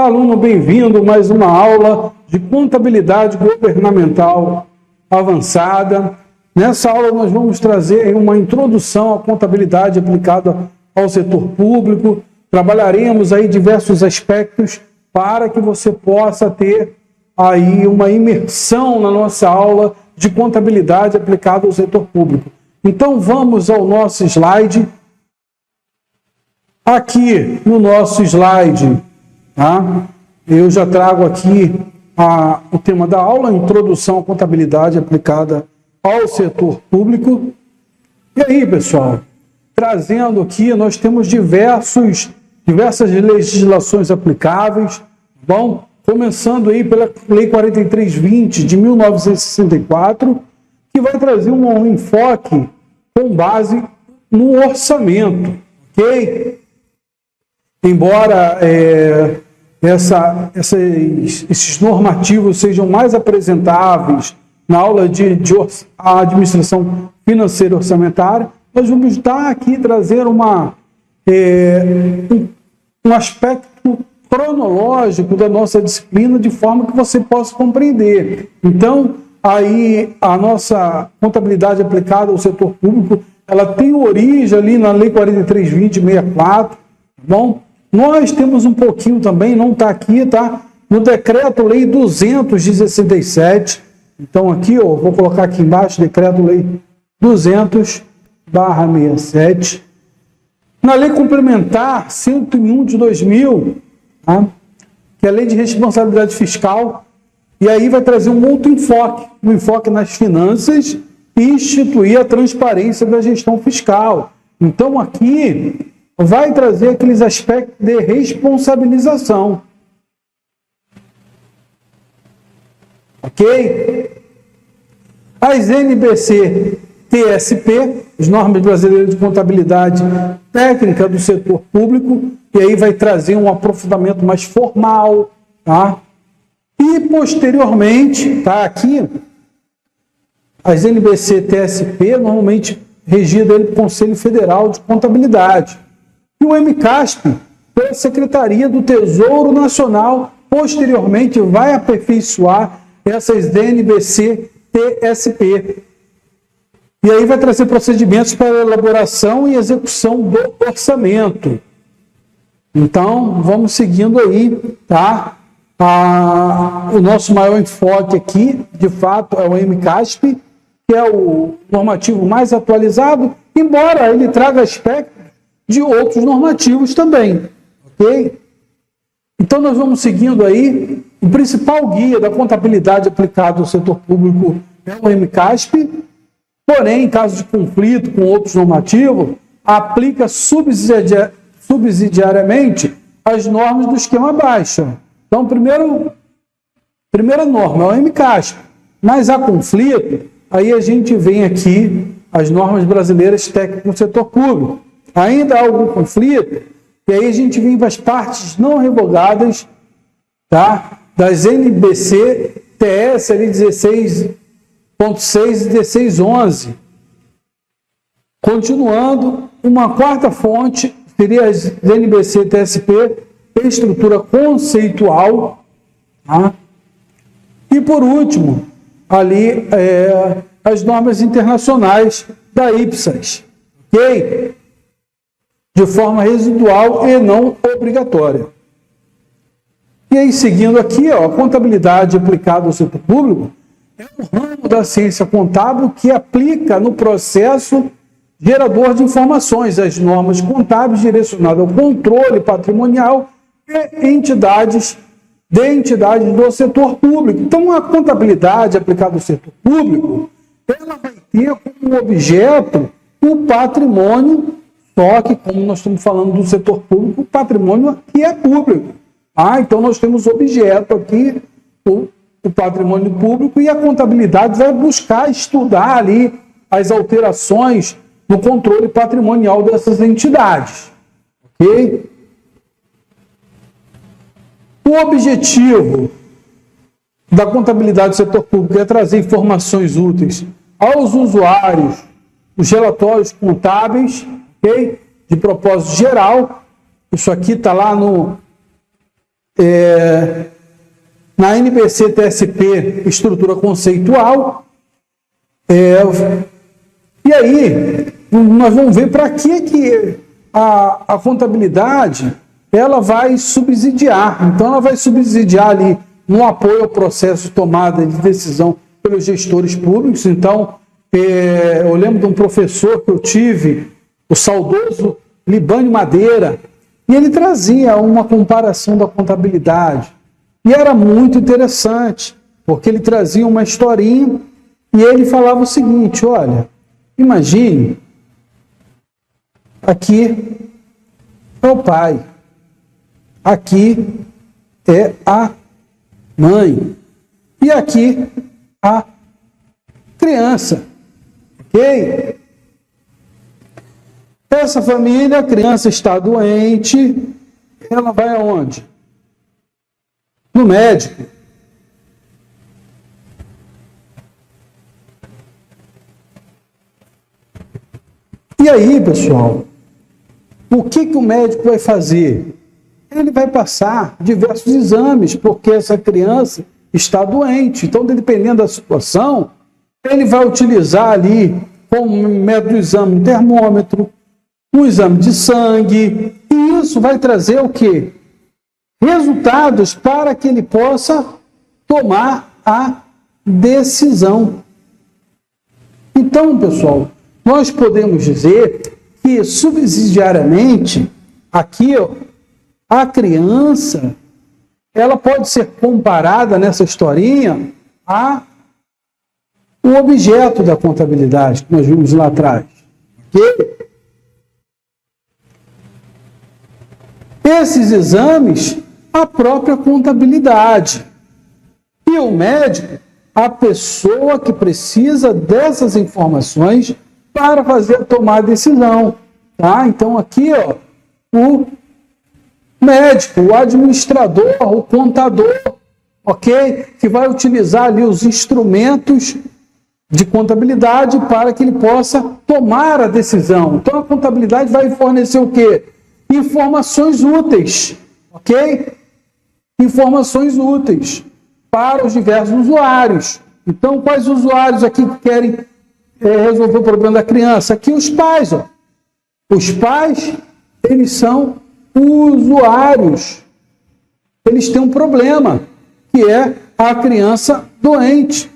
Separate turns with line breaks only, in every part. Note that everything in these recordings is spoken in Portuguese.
Olá, aluno, bem-vindo a mais uma aula de contabilidade governamental avançada. Nessa aula nós vamos trazer uma introdução à contabilidade aplicada ao setor público. Trabalharemos aí diversos aspectos para que você possa ter aí uma imersão na nossa aula de contabilidade aplicada ao setor público. Então vamos ao nosso slide. Aqui no nosso slide, tá? Eu já trago aqui o tema da aula, introdução à contabilidade aplicada ao setor público. E aí, pessoal, trazendo aqui, nós temos diversas legislações aplicáveis, bom? Começando aí pela Lei 4320 de 1964, que vai trazer um enfoque com base no orçamento, ok? Embora esses normativos sejam mais apresentáveis na aula de administração financeira e orçamentária, nós vamos estar aqui trazer um aspecto cronológico da nossa disciplina de forma que você possa compreender. Então, aí a nossa contabilidade aplicada ao setor público, ela tem origem ali na Lei 4320 de 64, tá bom? Nós temos um pouquinho também, não está aqui, tá? No Decreto-Lei 200 de 67. Então aqui, ó, vou colocar aqui embaixo, Decreto-Lei 200/67. Na Lei Complementar 101 de 2000, tá? Que é a Lei de Responsabilidade Fiscal, e aí vai trazer um outro enfoque, um enfoque nas finanças e instituir a transparência da gestão fiscal. Então aqui vai trazer aqueles aspectos de responsabilização. Ok? As NBC TSP, as normas brasileiras de contabilidade técnica do setor público, e aí vai trazer um aprofundamento mais formal, tá? E posteriormente, tá aqui, as NBC TSP, normalmente regida pelo Conselho Federal de Contabilidade. E o MCASP, pela Secretaria do Tesouro Nacional, posteriormente vai aperfeiçoar essas NBC TSP. E aí vai trazer procedimentos para elaboração e execução do orçamento. Então, vamos seguindo aí, tá? O nosso maior enfoque aqui, de fato, é o MCASP, que é o normativo mais atualizado, embora ele traga aspectos de outros normativos também, ok? Então, nós vamos seguindo aí. O principal guia da contabilidade aplicada ao setor público é o MCASP, porém, em caso de conflito com outros normativos, aplica subsidiariamente as normas do esquema baixa. Então, primeira norma é o MCASP, mas há conflito, aí a gente vem aqui as normas brasileiras técnicas do setor público. Ainda há algum conflito, e aí a gente vem para as partes não revogadas, tá? Das NBC TS ali 16.6 e 16.11. Continuando, uma quarta fonte seria as NBC TSP, estrutura conceitual, tá? E por último, ali as normas internacionais da IPSAS, ok? De forma residual e não obrigatória. E aí, seguindo aqui, ó, a contabilidade aplicada ao setor público é um ramo da ciência contábil que aplica no processo gerador de informações as normas contábeis direcionadas ao controle patrimonial e entidades do setor público. Então, a contabilidade aplicada ao setor público, ela vai ter como objeto o patrimônio. Só que, como nós estamos falando do setor público, o patrimônio aqui é público. Então, nós temos objeto aqui, o patrimônio público, e a contabilidade vai buscar estudar ali as alterações no controle patrimonial dessas entidades. Ok? O objetivo da contabilidade do setor público é trazer informações úteis aos usuários, os relatórios contábeis, okay? De propósito geral. Isso aqui está lá no Na NBC TSP, estrutura conceitual. E aí, nós vamos ver para que a contabilidade ela vai subsidiar. Então, ela vai subsidiar ali no apoio ao processo de tomada de decisão pelos gestores públicos. Então, eu lembro de um professor que eu tive, o saudoso Libânio Madeira, e ele trazia uma comparação da contabilidade. E era muito interessante, porque ele trazia uma historinha e ele falava o seguinte: olha, imagine, aqui é o pai, aqui é a mãe e aqui a criança, ok? Essa família, a criança está doente, ela vai aonde? No médico. E aí, pessoal, o que o médico vai fazer? Ele vai passar diversos exames, porque essa criança está doente. Então, dependendo da situação, ele vai utilizar ali, como método de exame, um termômetro, um exame de sangue, e isso vai trazer o quê? Resultados para que ele possa tomar a decisão. Então, pessoal, nós podemos dizer que subsidiariamente, aqui, a criança, ela pode ser comparada nessa historinha a o objeto da contabilidade que nós vimos lá atrás. Ok? Esses exames, a própria contabilidade. E o médico, a pessoa que precisa dessas informações para tomar a decisão. Tá? Então, aqui, o médico, o administrador, o contador, ok? Que vai utilizar ali os instrumentos de contabilidade para que ele possa tomar a decisão. Então, a contabilidade vai fornecer o quê? Informações úteis, ok? Informações úteis para os diversos usuários. Então, quais usuários aqui que querem resolver o problema da criança? Aqui os pais, Os pais, eles são usuários. Eles têm um problema, que é a criança doente.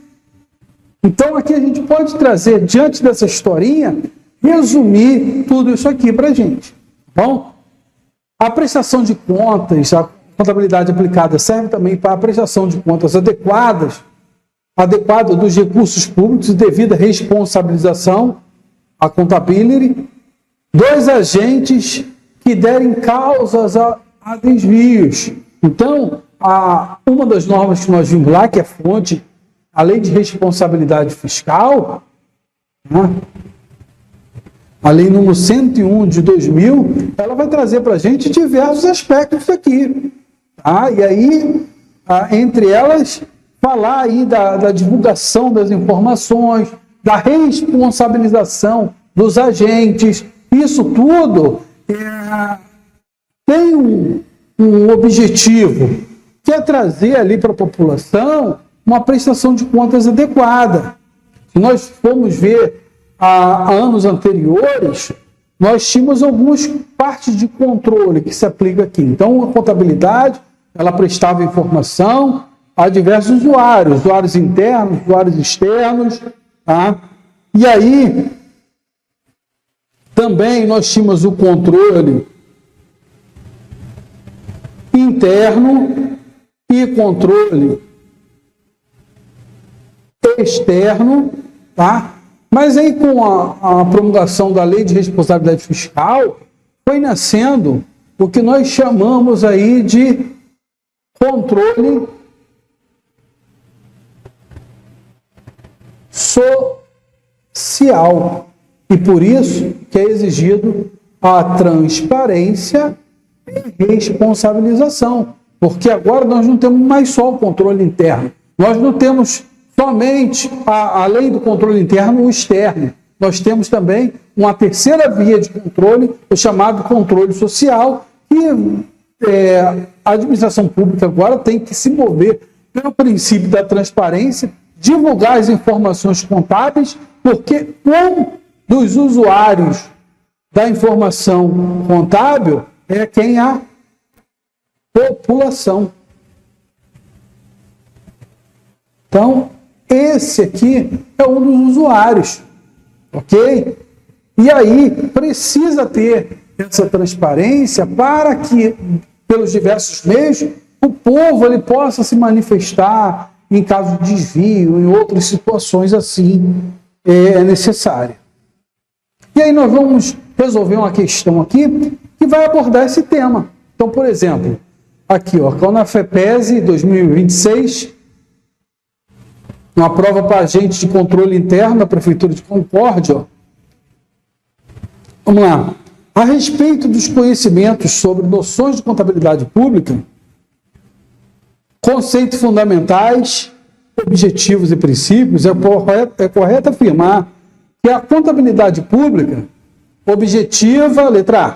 Então, aqui a gente pode trazer, diante dessa historinha, resumir tudo isso aqui para a gente. Bom, a prestação de contas, a contabilidade aplicada serve também para a prestação de contas adequada dos recursos públicos e devida responsabilização, a contabilidade, dos agentes que derem causas a desvios. Então, uma das normas que nós vimos lá, que é fonte, a Lei de Responsabilidade Fiscal, né? A Lei número 101 de 2000, ela vai trazer para a gente diversos aspectos aqui. Tá? E aí, entre elas, falar aí da divulgação das informações, da responsabilização dos agentes. Isso tudo tem um objetivo, que é trazer ali para a população uma prestação de contas adequada. Se nós formos ver há anos anteriores, nós tínhamos algumas partes de controle que se aplica aqui. Então, a contabilidade, ela prestava informação a diversos usuários internos, usuários externos, tá? E aí, também nós tínhamos o controle interno e controle externo, tá? Mas aí, com a promulgação da Lei de Responsabilidade Fiscal, foi nascendo o que nós chamamos aí de controle social. E por isso que é exigido a transparência e responsabilização. Porque agora nós não temos mais só o controle interno. Nós não temos somente, além do controle interno, o externo. Nós temos também uma terceira via de controle, o chamado controle social, que a administração pública agora tem que se mover pelo princípio da transparência, divulgar as informações contábeis, porque um dos usuários da informação contábil é quem? A população. Então, esse aqui é um dos usuários, ok? E aí, precisa ter essa transparência para que, pelos diversos meios, o povo ele possa se manifestar em caso de desvio, em outras situações assim necessárias. E aí nós vamos resolver uma questão aqui que vai abordar esse tema. Então, por exemplo, aqui, ó, CONAFEPESE 2026, uma prova para agente de controle interno da Prefeitura de Concórdia. Ó. Vamos lá. A respeito dos conhecimentos sobre noções de contabilidade pública, conceitos fundamentais, objetivos e princípios, é correto afirmar que a contabilidade pública objetiva, letra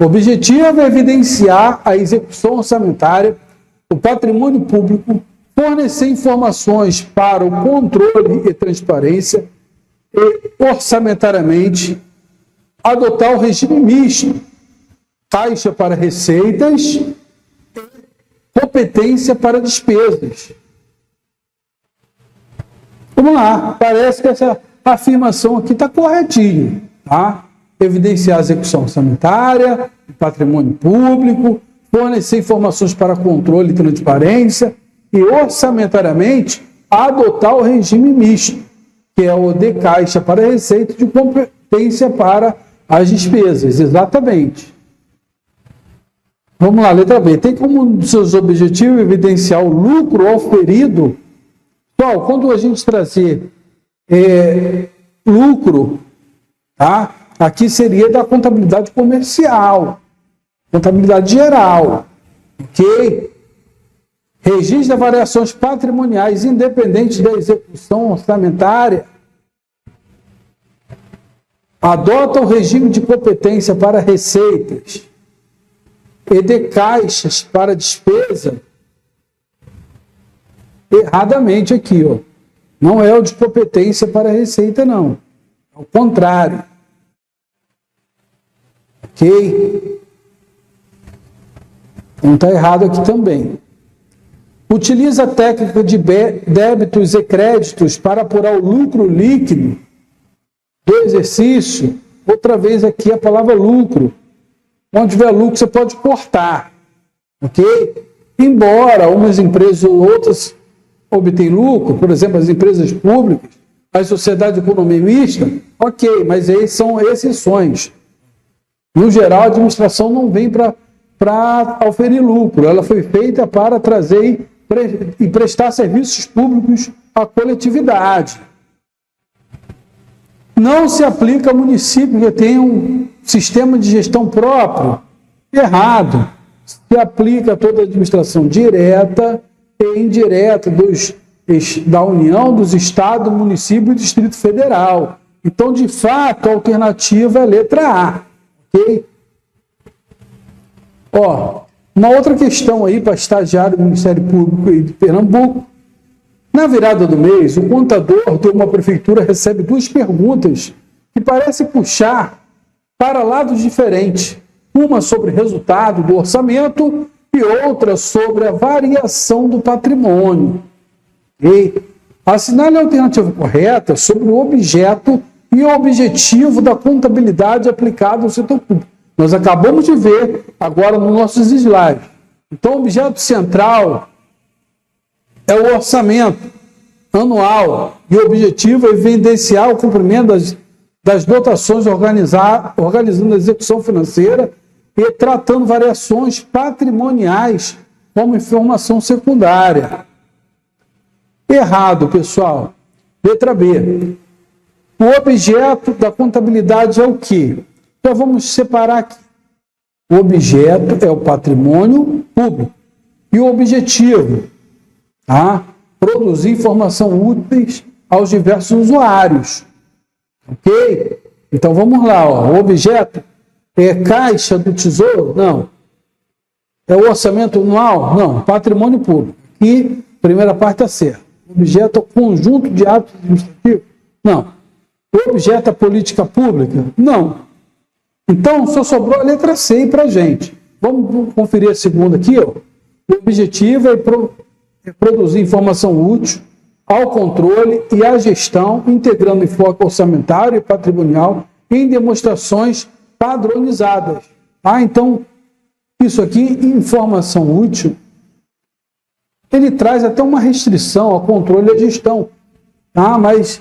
A, objetiva é evidenciar a execução orçamentária, o patrimônio público, fornecer informações para o controle e transparência e, orçamentariamente, adotar o regime misto, caixa para receitas e competência para despesas. Vamos lá, parece que essa afirmação aqui está corretinha, tá? Evidenciar a execução orçamentária, patrimônio público, fornecer informações para controle e transparência e, orçamentariamente, adotar o regime misto, que é o de caixa para receita de competência para as despesas. Exatamente. Vamos lá, letra B. Tem como um dos seus objetivos evidenciar o lucro auferido. Pessoal, quando a gente trazer lucro, tá? Aqui seria da contabilidade comercial, contabilidade geral, ok? Registra variações patrimoniais independentes da execução orçamentária. Adota o regime de competência para receitas e de caixas para despesa. Erradamente aqui, ó. Não é o de competência para receita, não. Ao contrário. Ok? Então está errado aqui também. Utiliza a técnica de débitos e créditos para apurar o lucro líquido do exercício. Outra vez aqui a palavra lucro. Onde tiver lucro você pode cortar. Ok? Embora umas empresas ou outras obtêm lucro, por exemplo, as empresas públicas, as sociedades de economia mista, ok, mas aí são exceções. No geral, a administração não vem para oferir lucro, ela foi feita para trazer e prestar serviços públicos à coletividade. Não se aplica a município que tem um sistema de gestão próprio. Errado. Se aplica a toda a administração direta e indireta da União, dos Estados, do município e do Distrito Federal. Então, de fato, a alternativa é a letra A. Ok? Ó, uma outra questão aí para estagiário do Ministério Público de Pernambuco. Na virada do mês, o contador de uma prefeitura recebe duas perguntas que parecem puxar para lados diferentes. Uma sobre o resultado do orçamento e outra sobre a variação do patrimônio. E assinale a alternativa correta sobre o objeto e o objetivo da contabilidade aplicada ao setor público. Nós acabamos de ver agora nos nossos slides. Então, o objeto central é o orçamento anual e o objetivo é evidenciar o cumprimento das dotações, organizando a execução financeira e tratando variações patrimoniais como informação secundária. Errado, pessoal. Letra B. O objeto da contabilidade é o quê? Então vamos separar aqui. O objeto é o patrimônio público. E o objetivo, tá? Produzir informação úteis aos diversos usuários. Ok? Então vamos lá, ó. O objeto é caixa do tesouro? Não. É o orçamento anual? Não, patrimônio público. E primeira parte está certa. Objeto conjunto de atos administrativos? Não. Objeto a política pública? Não. Então, só sobrou a letra C para a gente. Vamos conferir a segunda aqui. Ó. O objetivo é produzir informação útil ao controle e à gestão, integrando enfoque orçamentário e patrimonial em demonstrações padronizadas. Então, isso aqui, informação útil, ele traz até uma restrição ao controle e à gestão. Mas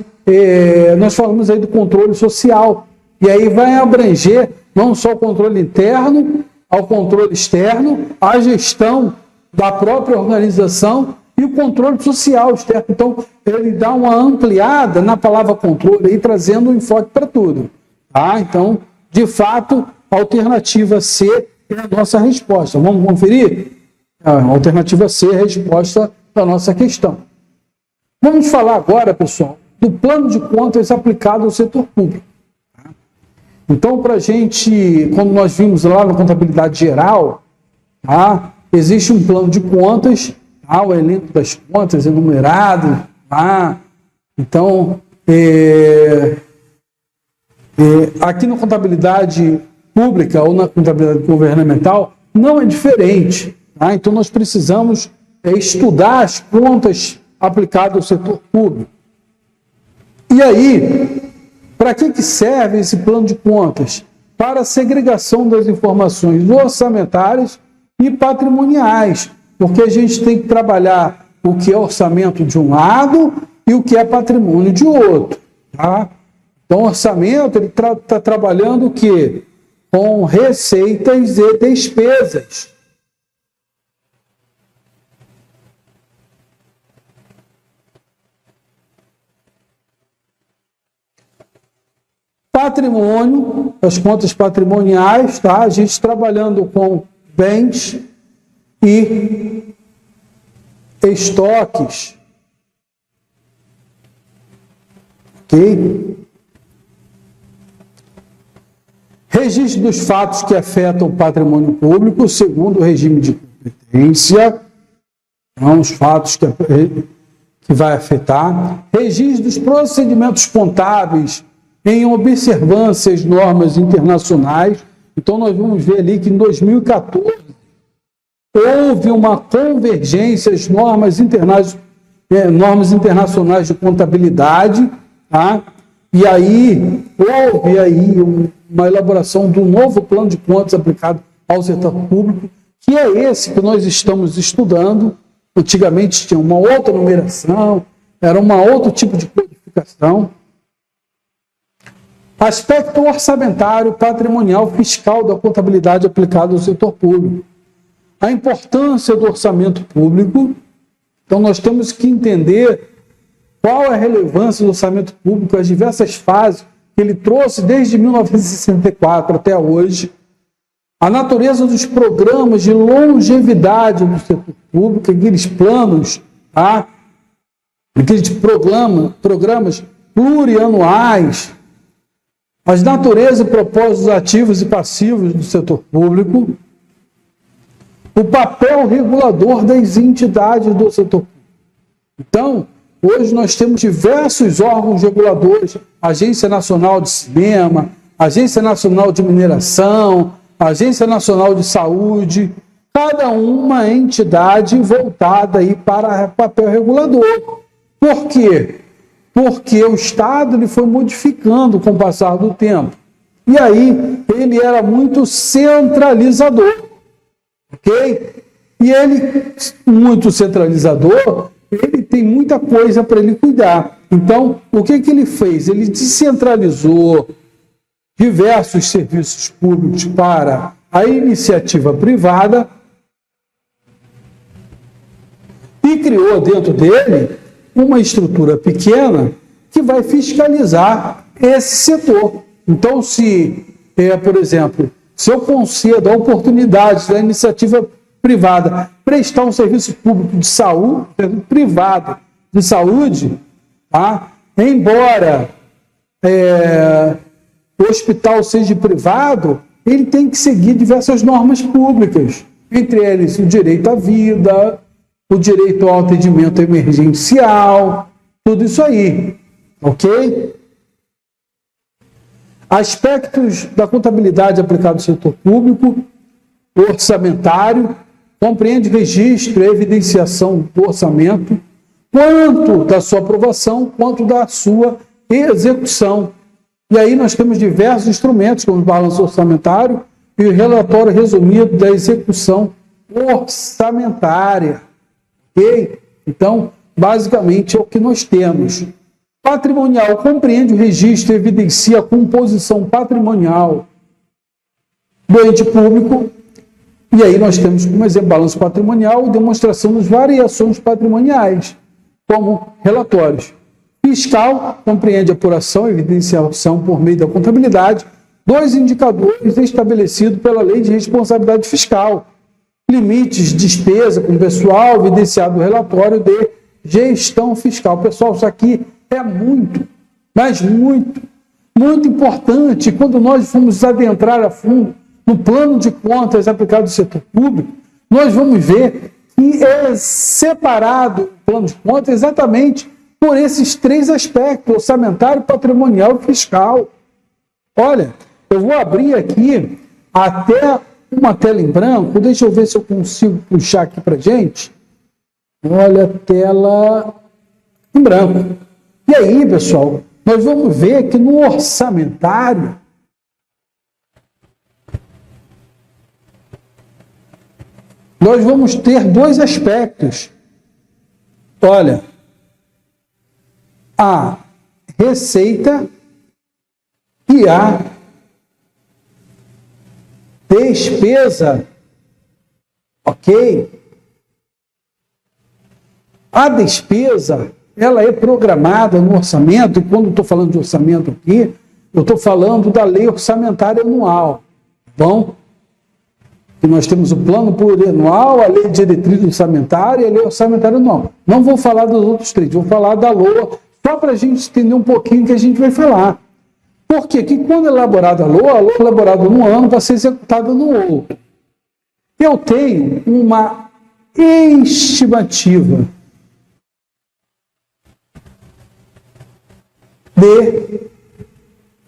nós falamos aí do controle social. E aí vai abranger não só o controle interno, ao controle externo, a gestão da própria organização e o controle social externo. Então, ele dá uma ampliada na palavra controle, aí, trazendo um enfoque para tudo. Então, de fato, a alternativa C é a nossa resposta. Vamos conferir? A alternativa C é a resposta da nossa questão. Vamos falar agora, pessoal, do plano de contas aplicado ao setor público. Então, para a gente, quando nós vimos lá na contabilidade geral, existe um plano de contas, o elenco das contas enumerado. Então, aqui na contabilidade pública ou na contabilidade governamental, não é diferente. Então, nós precisamos estudar as contas aplicadas ao setor público. E aí, para que serve esse plano de contas? Para a segregação das informações orçamentárias e patrimoniais, porque a gente tem que trabalhar o que é orçamento de um lado e o que é patrimônio de outro. Então, o orçamento está trabalhando o quê? Com receitas e despesas. Patrimônio, as contas patrimoniais, a gente trabalhando com bens e estoques. Ok? Registro dos fatos que afetam o patrimônio público, segundo o regime de competência. Então, os fatos que vai afetar. Registro dos procedimentos contábeis em observância às normas internacionais. Então, nós vamos ver ali que em 2014 houve uma convergência às normas internacionais de contabilidade, e aí houve aí uma elaboração do novo plano de contas aplicado ao setor público, que é esse que nós estamos estudando. Antigamente tinha uma outra numeração, era um outro tipo de codificação. Aspecto orçamentário, patrimonial, fiscal da contabilidade aplicada ao setor público. A importância do orçamento público. Então, nós temos que entender qual é a relevância do orçamento público, as diversas fases que ele trouxe desde 1964 até hoje. A natureza dos programas de longevidade do setor público, aqueles planos, aqueles programas plurianuais, as naturezas e propósitos ativos e passivos do setor público, o papel regulador das entidades do setor público. Então, hoje nós temos diversos órgãos reguladores, Agência Nacional de Cinema, Agência Nacional de Mineração, Agência Nacional de Saúde, cada uma entidade voltada aí para papel regulador. Por quê? Porque o Estado ele foi modificando com o passar do tempo. E aí ele era muito centralizador. Ok? E ele, muito centralizador, ele tem muita coisa para ele cuidar. Então, o que ele fez? Ele descentralizou diversos serviços públicos para a iniciativa privada e criou dentro dele uma estrutura pequena que vai fiscalizar esse setor. Então, por exemplo, se eu concedo a oportunidade da iniciativa privada prestar um serviço público de saúde, privado de saúde, embora o hospital seja privado, ele tem que seguir diversas normas públicas. entre eles o direito à vida, o direito ao atendimento emergencial, tudo isso aí, ok? Aspectos da contabilidade aplicada ao setor público, orçamentário, compreende registro e evidenciação do orçamento, quanto da sua aprovação, quanto da sua execução. E aí nós temos diversos instrumentos, como o balanço orçamentário e o relatório resumido da execução orçamentária. Ok? Então, basicamente é o que nós temos. Patrimonial compreende o registro e evidencia a composição patrimonial do ente público. E aí nós temos como exemplo balanço patrimonial e demonstração das variações patrimoniais, como relatórios. Fiscal compreende apuração e evidenciação por meio da contabilidade dos indicadores estabelecidos pela Lei de Responsabilidade Fiscal. Limites, despesa com pessoal, evidenciado no relatório de gestão fiscal. Pessoal, isso aqui é muito, mas muito importante. Quando nós formos adentrar a fundo no plano de contas aplicado ao setor público, nós vamos ver que é separado o plano de contas exatamente por esses três aspectos, orçamentário, patrimonial e fiscal. Olha, eu vou abrir aqui até uma tela em branco, deixa eu ver se eu consigo puxar aqui para gente. Olha, tela em branco. E aí, pessoal, nós vamos ver que no orçamentário, nós vamos ter dois aspectos. Olha, a receita e a despesa, ok? A despesa, ela é programada no orçamento, e quando estou falando de orçamento aqui, eu estou falando da lei orçamentária anual, bom? Que nós temos o plano plurianual, a lei de diretriz orçamentária e a lei orçamentária anual. Não vou falar dos outros três, vou falar da LOA, só para a gente entender um pouquinho o que a gente vai falar. Por quê? Que quando é elaborada a LOA é elaborada num ano para ser executada no outro. Eu tenho uma estimativa de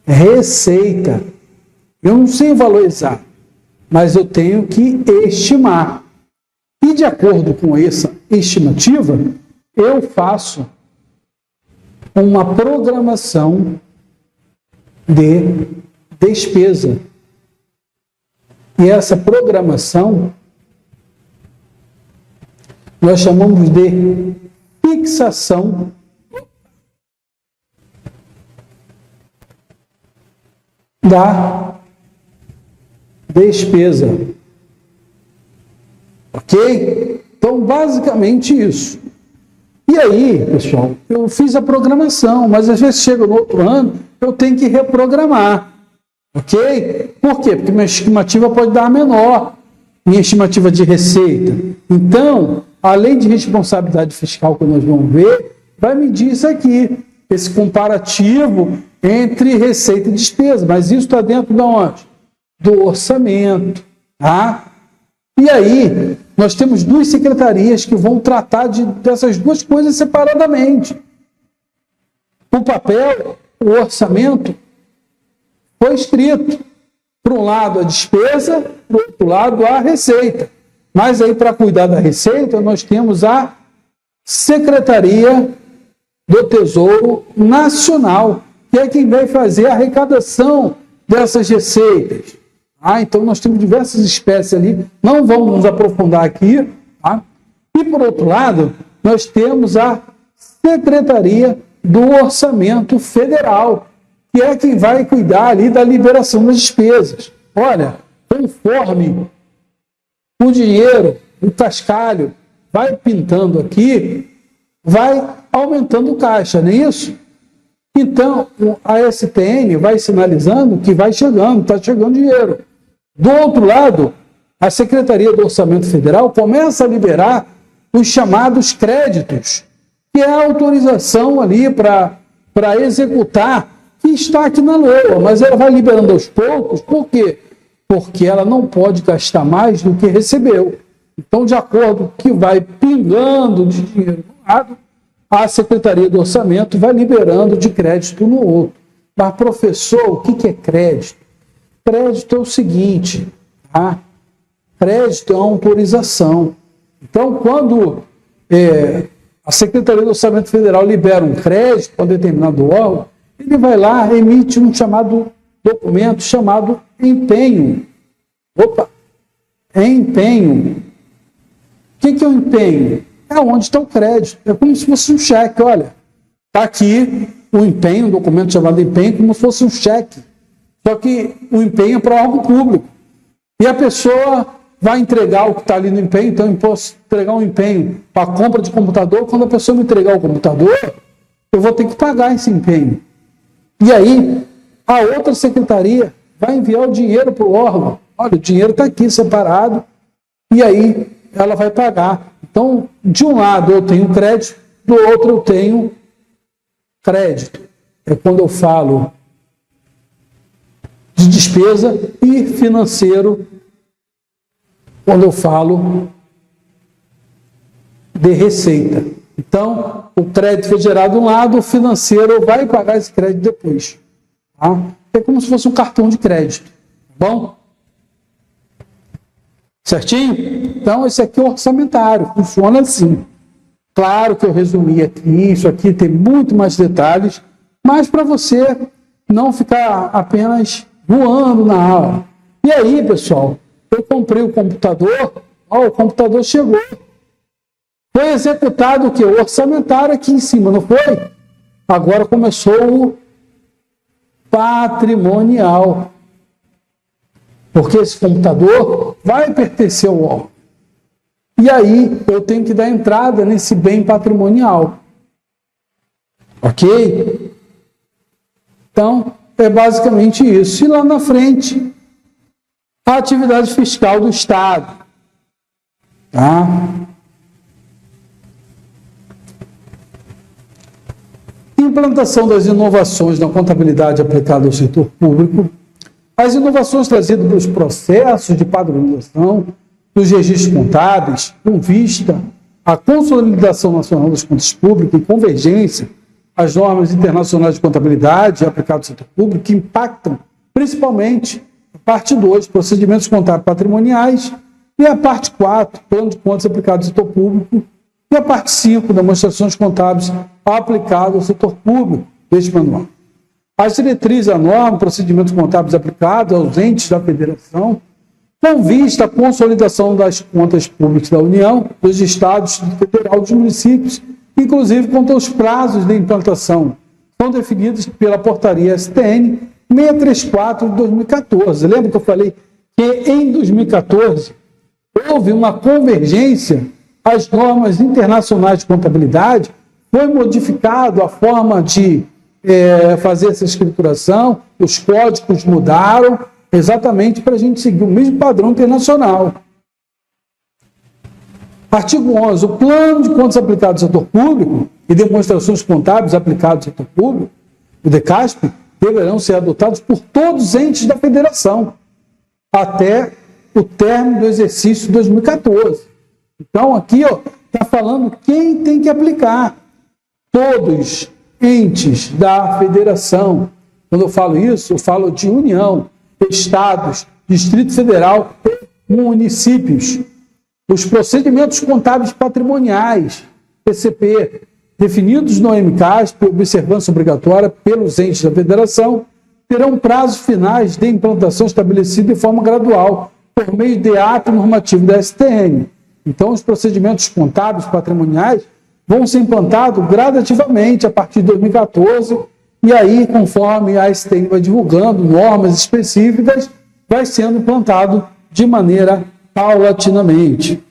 receita. Eu não sei o valor exato, mas eu tenho que estimar. E de acordo com essa estimativa, eu faço uma programação de despesa. E essa programação nós chamamos de fixação da despesa. Ok? Então, basicamente isso. E aí, pessoal, eu fiz a programação, mas às vezes chega no outro ano, eu tenho que reprogramar. Ok? Por quê? Porque minha estimativa pode dar menor, minha estimativa de receita. Então, a lei de responsabilidade fiscal que nós vamos ver, vai medir isso aqui, esse comparativo entre receita e despesa. Mas isso está dentro de onde? Do orçamento. Tá? E aí, nós temos duas secretarias que vão tratar dessas duas coisas separadamente. O papel, o orçamento, foi escrito. Por um lado a despesa, por outro lado a receita. Mas aí, para cuidar da receita, nós temos a Secretaria do Tesouro Nacional, que é quem vai fazer a arrecadação dessas receitas. Então, nós temos diversas espécies ali, não vamos nos aprofundar aqui. Tá? E, por outro lado, nós temos a Secretaria do Orçamento Federal, que é quem vai cuidar ali da liberação das despesas. Olha, conforme o dinheiro, o cascalho, vai pintando aqui, vai aumentando o caixa, não é isso? Então, a STN vai sinalizando que vai chegando, está chegando dinheiro. Do outro lado, a Secretaria do Orçamento Federal começa a liberar os chamados créditos, que é a autorização ali para executar, que está aqui na LOA, mas ela vai liberando aos poucos, por quê? porque ela não pode gastar mais do que recebeu. Então, de acordo com o que vai pingando de dinheiro no lado, a Secretaria do Orçamento vai liberando de crédito no outro. Mas, professor, o que é crédito? Crédito é o seguinte, tá? Crédito é uma autorização. Então, quando a Secretaria do Orçamento Federal libera um crédito para um determinado órgão, ele vai lá, emite um documento chamado empenho. Opa! Empenho. O que é o empenho? É onde está o crédito. É como se fosse um cheque. Olha, está aqui o empenho, um documento chamado empenho, como se fosse um cheque. Só que o empenho é para órgão público. E a pessoa vai entregar o que está ali no empenho, então eu posso entregar um empenho para a compra de computador. Quando a pessoa me entregar o computador, eu vou ter que pagar esse empenho. E aí, a outra secretaria vai enviar o dinheiro para o órgão. Olha, o dinheiro está aqui separado, e aí ela vai pagar. Então, de um lado eu tenho crédito, do outro eu tenho crédito. É quando eu falo de despesa, e financeiro quando eu falo de receita. Então, o crédito foi gerado de um lado, o financeiro vai pagar esse crédito depois. Tá? É como se fosse um cartão de crédito. Tá bom? Certinho? Então, esse aqui é o orçamentário. Funciona assim. Claro que eu resumi aqui, isso aqui tem muito mais detalhes, mas para você não ficar apenas voando na aula. E aí, pessoal, eu comprei o computador, o computador chegou. Foi executado o quê? O orçamentário aqui em cima, não foi? Agora começou o patrimonial. Porque esse computador vai pertencer ao órgão. E aí eu tenho que dar entrada nesse bem patrimonial. Ok? Então, é basicamente isso. E lá na frente, a atividade fiscal do Estado. Tá? Implantação das inovações na contabilidade aplicada ao setor público. As inovações trazidas pelos processos de padronização dos registros contábeis, com vista à consolidação nacional das contas públicas e convergência às normas internacionais de contabilidade aplicadas ao setor público, que impactam principalmente a parte 2, procedimentos contábeis patrimoniais, e a parte 4, plano de contas aplicado ao setor público, e a parte 5, demonstrações contábeis aplicadas ao setor público deste manual. As diretrizes da norma, procedimentos contábeis aplicados aos entes da federação, com vista à consolidação das contas públicas da União, dos estados, do federal, dos municípios, inclusive quanto aos prazos de implantação, são definidos pela portaria STN 634 de 2014. Lembra que eu falei que em 2014 houve uma convergência às normas internacionais de contabilidade, foi modificado a forma de fazer essa escrituração, os códigos mudaram, exatamente para a gente seguir o mesmo padrão internacional. Artigo 11. O plano de contas aplicados ao setor público e demonstrações contábeis aplicados ao setor público, o DECASP, deverão ser adotados por todos os entes da federação, até o término do exercício 2014. Então, aqui está falando quem tem que aplicar. Todos entes da federação. Quando eu falo isso, eu falo de União, estados, Distrito Federal e municípios. Os procedimentos contábeis patrimoniais, PCP, definidos no MCASP, observância obrigatória pelos entes da federação, terão prazos finais de implantação estabelecido de forma gradual, por meio de ato normativo da STN. Então, os procedimentos contábeis patrimoniais vão ser implantados gradativamente a partir de 2014, e aí, conforme a STN vai divulgando normas específicas, vai sendo implantado de maneira paulatinamente.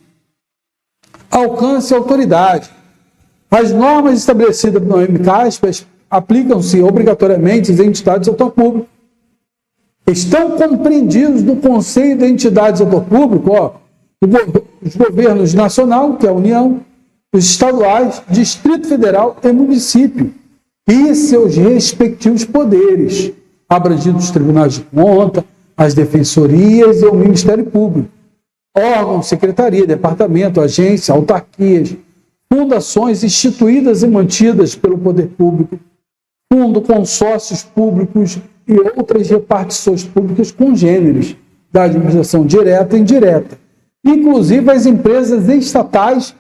Alcance e autoridade. As normas estabelecidas no MCASP aplicam-se obrigatoriamente às entidades do setor público. Estão compreendidos no Conselho de Entidades do Setor Público, os governos nacional, que é a União, os estaduais, Distrito Federal e município, e seus respectivos poderes, abrangidos os tribunais de conta, as defensorias e o Ministério Público, órgãos, secretaria, departamento, agência, autarquias, fundações instituídas e mantidas pelo poder público, fundo, consórcios públicos e outras repartições públicas congêneres da administração direta e indireta, inclusive as empresas estatais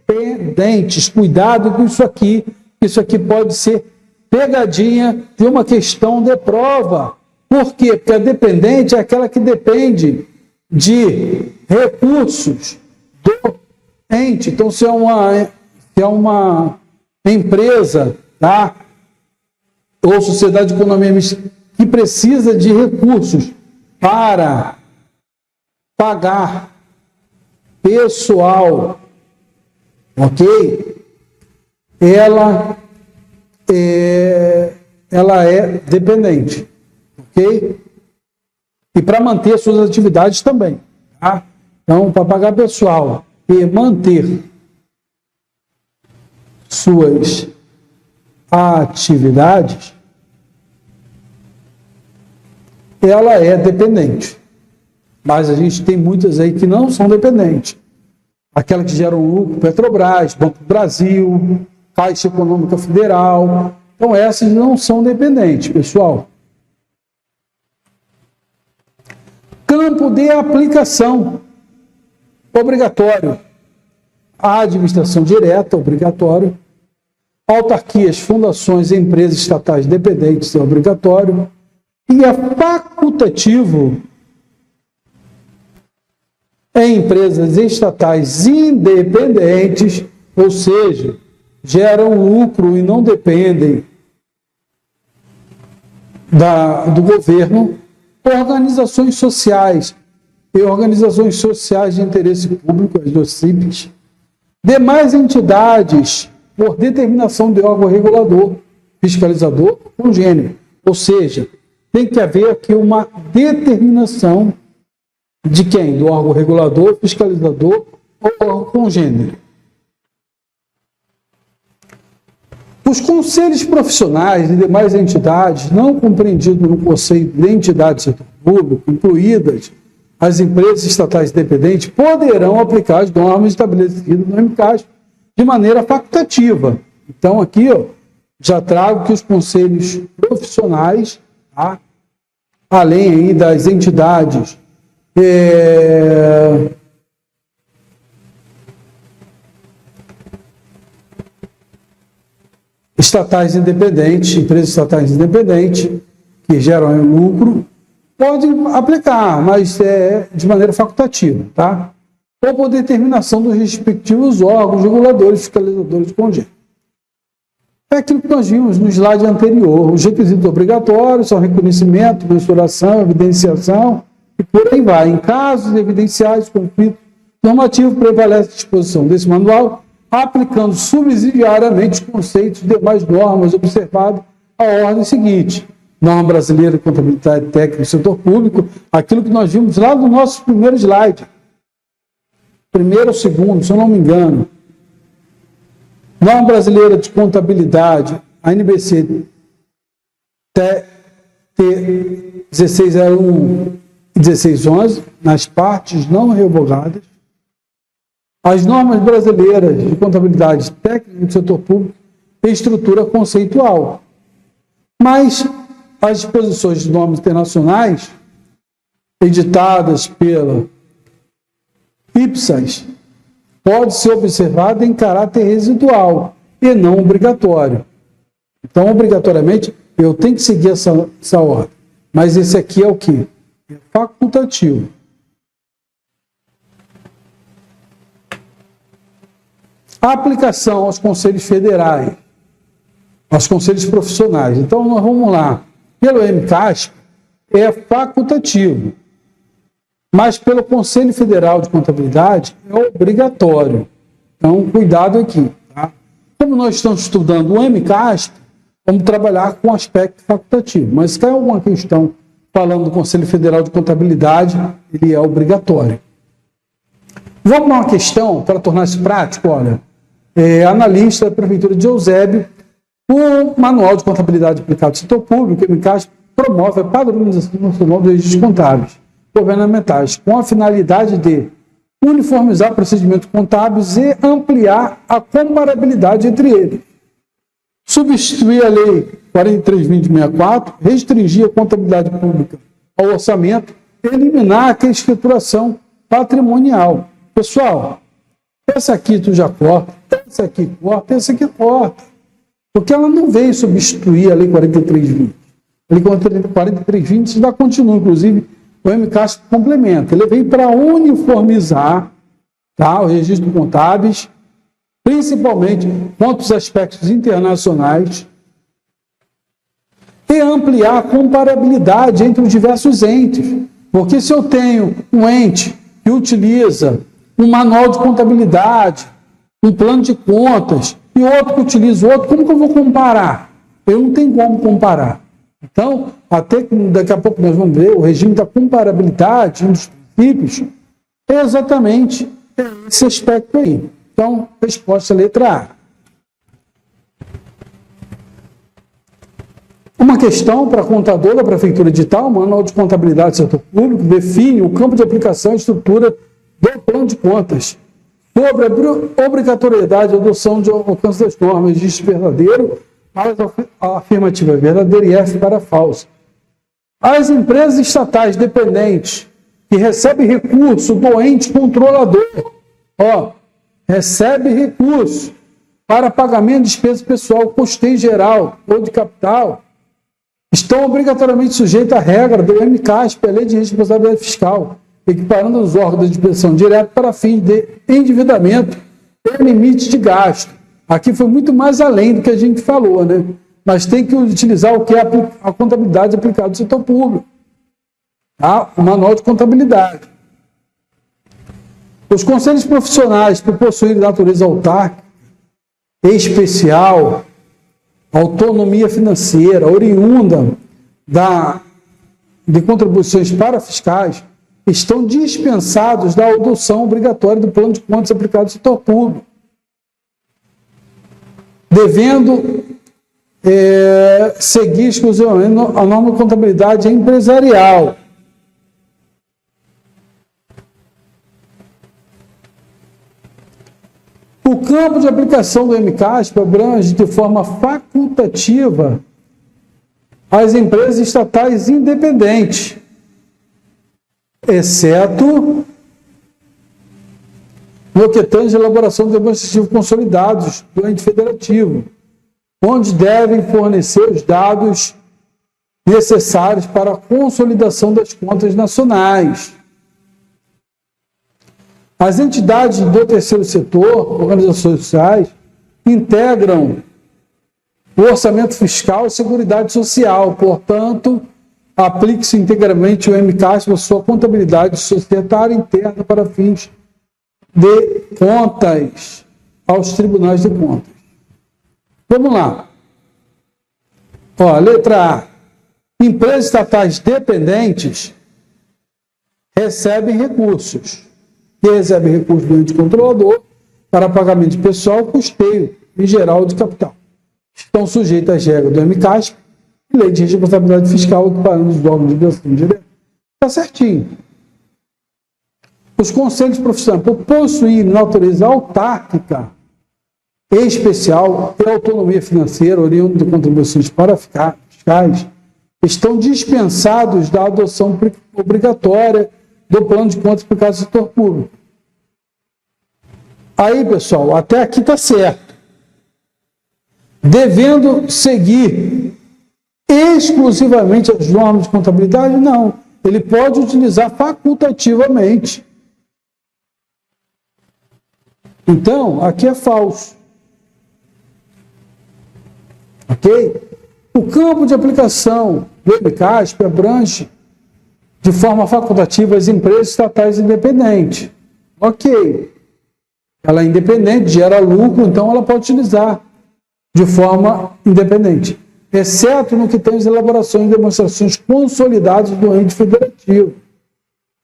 dependentes. Cuidado com isso aqui pode ser pegadinha de uma questão de prova. Por quê? Porque a dependente é aquela que depende de recursos do ente. Então, se é uma empresa, tá? Ou sociedade de economia mista que precisa de recursos para pagar pessoal, ok? Ela é dependente, ok? E para manter suas atividades também, tá? Então, para pagar pessoal e manter suas atividades, ela é dependente. Mas a gente tem muitas aí que não são dependentes. Aquela que geram lucro, Petrobras, Banco do Brasil, Caixa Econômica Federal. Então, essas não são dependentes, pessoal. Campo de aplicação. Obrigatório. A administração direta, obrigatório. Autarquias, fundações e empresas estatais dependentes, é obrigatório. E é facultativo em empresas estatais independentes, ou seja, geram lucro e não dependem do governo, organizações sociais e organizações sociais de interesse público, as OCIPs, demais entidades por determinação de órgão regulador, fiscalizador, congênero. Ou seja, tem que haver aqui uma determinação de quem? Do órgão regulador, fiscalizador ou órgão congênero. Os conselhos profissionais e demais entidades não compreendidos no conceito de entidade do setor público, incluídas as empresas estatais dependentes, poderão aplicar as normas estabelecidas no MCAS de maneira facultativa. Então, aqui, já trago que os conselhos profissionais, tá? Além aí das entidades estatais independentes, empresas estatais independentes, que geram lucro, pode aplicar, mas de maneira facultativa, tá? Ou por determinação dos respectivos órgãos reguladores, fiscalizadores congêneros. É aquilo que nós vimos no slide anterior. Os requisitos obrigatórios são reconhecimento, mensuração, evidenciação e por aí vai. Em casos evidenciais, conflito normativo, prevalece a disposição desse manual, aplicando subsidiariamente os conceitos de demais normas, observado a ordem seguinte. Norma Brasileira de Contabilidade Técnica do Setor Público, aquilo que nós vimos lá no nosso primeiro slide. Primeiro ou segundo, se eu não me engano. Norma Brasileira de Contabilidade, a NBC TT 1601 e 1611, nas partes não revogadas. As normas brasileiras de contabilidade técnica do setor público têm estrutura conceitual. Mas as disposições de normas internacionais, editadas pela IPSAS, pode ser observada em caráter residual e não obrigatório. Então, obrigatoriamente, eu tenho que seguir essa ordem. Mas esse aqui é o quê? É facultativo. A aplicação aos conselhos federais, aos conselhos profissionais. Então, nós vamos lá. Pelo MCAS, é facultativo. Mas pelo Conselho Federal de Contabilidade, é obrigatório. Então, cuidado aqui. Tá? Como nós estamos estudando o MCAS, vamos trabalhar com aspecto facultativo. Mas se cai alguma questão falando do Conselho Federal de Contabilidade, ele é obrigatório. Vamos a uma questão, para tornar isso prático, olha. Analista da Prefeitura de Eusébio, o Manual de Contabilidade Aplicada ao Setor Público, MCAS, promove a padronização nacional dos registros contábeis governamentais, com a finalidade de uniformizar procedimentos contábeis e ampliar a comparabilidade entre eles. Substituir a Lei 43.2064, restringir a contabilidade pública ao orçamento, eliminar a escrituração patrimonial. Pessoal, essa aqui tu já corta, essa aqui corta, essa aqui corta. Porque ela não veio substituir a Lei 43.20. A Lei 43.20 ainda continua, inclusive, o MCAS complementa. Ele veio para uniformizar, tá, os registros contábeis, principalmente quanto aos aspectos internacionais, e ampliar a comparabilidade entre os diversos entes. Porque se eu tenho um ente que utiliza um manual de contabilidade, um plano de contas, e outro que utiliza o outro, como que eu vou comparar? Eu não tenho como comparar. Então, até que daqui a pouco nós vamos ver, o regime da comparabilidade, um dos princípios, é exatamente esse aspecto aí. Então, resposta letra A. Uma questão para contador da Prefeitura Edital, o Manual de Contabilidade do Setor Público, define o campo de aplicação e estrutura do plano de contas, sobre a obrigatoriedade de adoção de alcance das normas, registro verdadeiro, mas a afirmativa é verdadeira e F para falsa. As empresas estatais dependentes que recebem recurso do ente controlador, recebe recurso para pagamento de despesa pessoal, custeio geral ou de capital, estão obrigatoriamente sujeitos à regra do MCASP, a Lei de Responsabilidade Fiscal, equiparando os órgãos de inspeção direta para fins de endividamento e limite de gasto. Aqui foi muito mais além do que a gente falou, né? Mas tem que utilizar o que é a contabilidade aplicada no setor público. Tá? O manual de contabilidade. Os conselhos profissionais, por possuírem natureza autárquica, especial, autonomia financeira, oriunda de contribuições para fiscais, estão dispensados da adoção obrigatória do plano de contas aplicado no setor público, devendo seguir exclusivamente a norma de contabilidade empresarial. O campo de aplicação do MCASP abrange de forma facultativa as empresas estatais independentes, exceto no que tange a elaboração de demonstrativos consolidados do ente federativo, onde devem fornecer os dados necessários para a consolidação das contas nacionais. As entidades do terceiro setor, organizações sociais, integram o orçamento fiscal e seguridade social, portanto, aplique-se integralmente o MCASP à sua contabilidade societária interna para fins de contas aos tribunais de contas. Vamos lá. Letra A. Empresas estatais dependentes recebem recursos. Que recebem recursos do ente controlador para pagamento de pessoal, custeio em geral de capital. Estão sujeitos às regras do MCASP e Lei de Responsabilidade Fiscal, equiparando os órgãos de direção direta. Está certinho. Os conselhos profissionais, por possuir natureza autárquica, especial e autonomia financeira, oriundo de contribuições para fiscais, estão dispensados da adoção obrigatória do plano de contas aplicado ao setor público. Aí, pessoal, até aqui está certo. Devendo seguir exclusivamente as normas de contabilidade? Não. Ele pode utilizar facultativamente. Então, aqui é falso. Ok? O campo de aplicação do MCASP abrange de forma facultativa as empresas estatais independentes. Ok. Ela é independente, gera lucro, então ela pode utilizar de forma independente, exceto no que tem as elaborações e demonstrações consolidadas do ente federativo,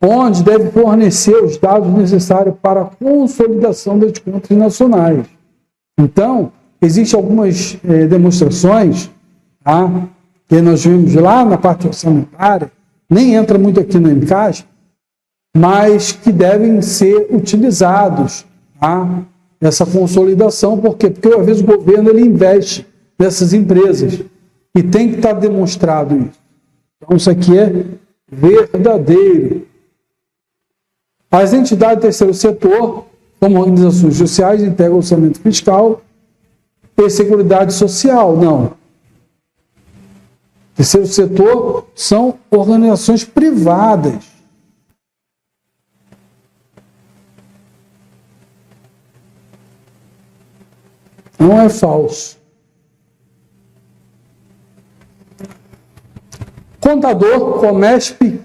onde deve fornecer os dados necessários para a consolidação das contas nacionais. Então, existem algumas demonstrações, tá, que nós vimos lá na parte orçamentária, nem entra muito aqui no MCAS, mas que devem ser utilizados, tá? Essa consolidação, por quê? Porque às vezes o governo ele investe nessas empresas e tem que estar demonstrado isso. Então isso aqui é verdadeiro. As entidades do terceiro setor, como organizações sociais, integram o orçamento fiscal e seguridade social. Não. Terceiro setor são organizações privadas. Não é falso. Contador, Comesp,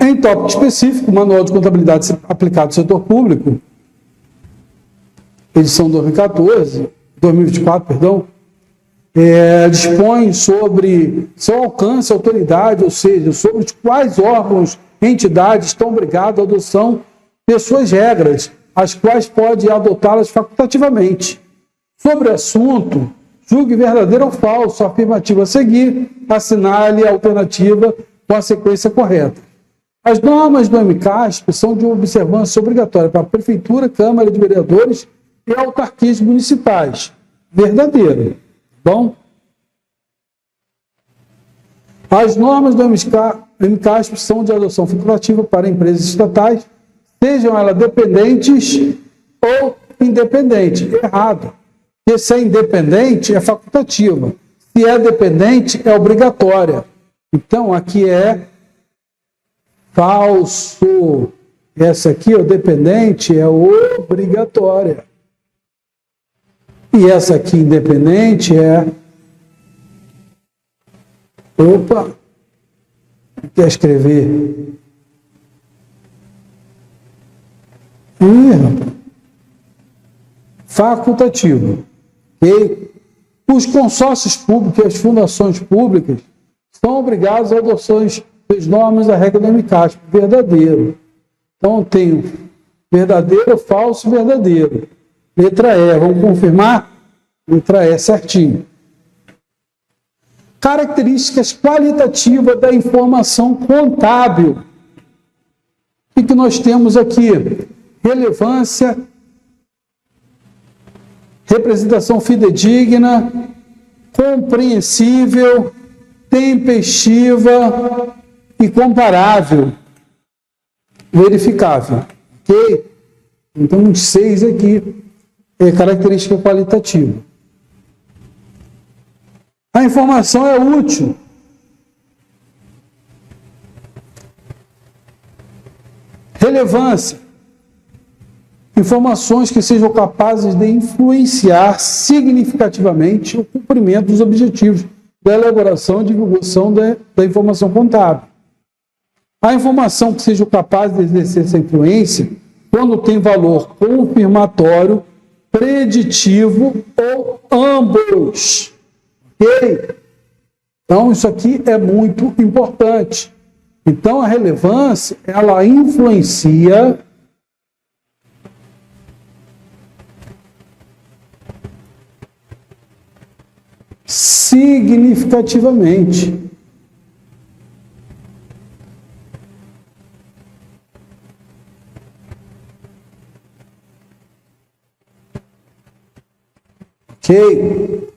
em tópico específico, Manual de Contabilidade aplicado ao setor público, edição 2024, perdão, dispõe sobre seu alcance, autoridade, ou seja, sobre quais órgãos, entidades estão obrigados à adoção de suas regras, as quais pode adotá-las facultativamente. Sobre o assunto, julgue verdadeiro ou falso, afirmativa a seguir, assinale a alternativa com a sequência correta. As normas do MCASP são de observância obrigatória para a Prefeitura, Câmara de Vereadores e autarquias municipais. Verdadeiro. Bom? As normas do MCASP são de adoção facultativa para empresas estatais, sejam elas dependentes ou independentes. Errado. Porque se é independente, é facultativa. Se é dependente, é obrigatória. Então, aqui é falso. Essa aqui, o dependente, é obrigatória. E essa aqui, independente, é... Opa! Quer escrever? Facultativo. Okay? Os consórcios públicos e as fundações públicas são obrigados a adoções das normas da regra do MCASP. Verdadeiro. Então, tenho verdadeiro, falso, verdadeiro. Letra E. Vamos confirmar? Letra E, certinho. Características qualitativas da informação contábil. O que nós temos aqui? Relevância, representação fidedigna, compreensível, tempestiva e comparável, verificável. Ok? Então, uns 6 aqui é característica qualitativa. A informação é útil. Relevância. Informações que sejam capazes de influenciar significativamente o cumprimento dos objetivos da elaboração e divulgação da informação contábil. A informação que seja capaz de exercer essa influência quando tem valor confirmatório, preditivo ou ambos. Ok? Então, isso aqui é muito importante. Então, a relevância, ela influencia significativamente. Ok?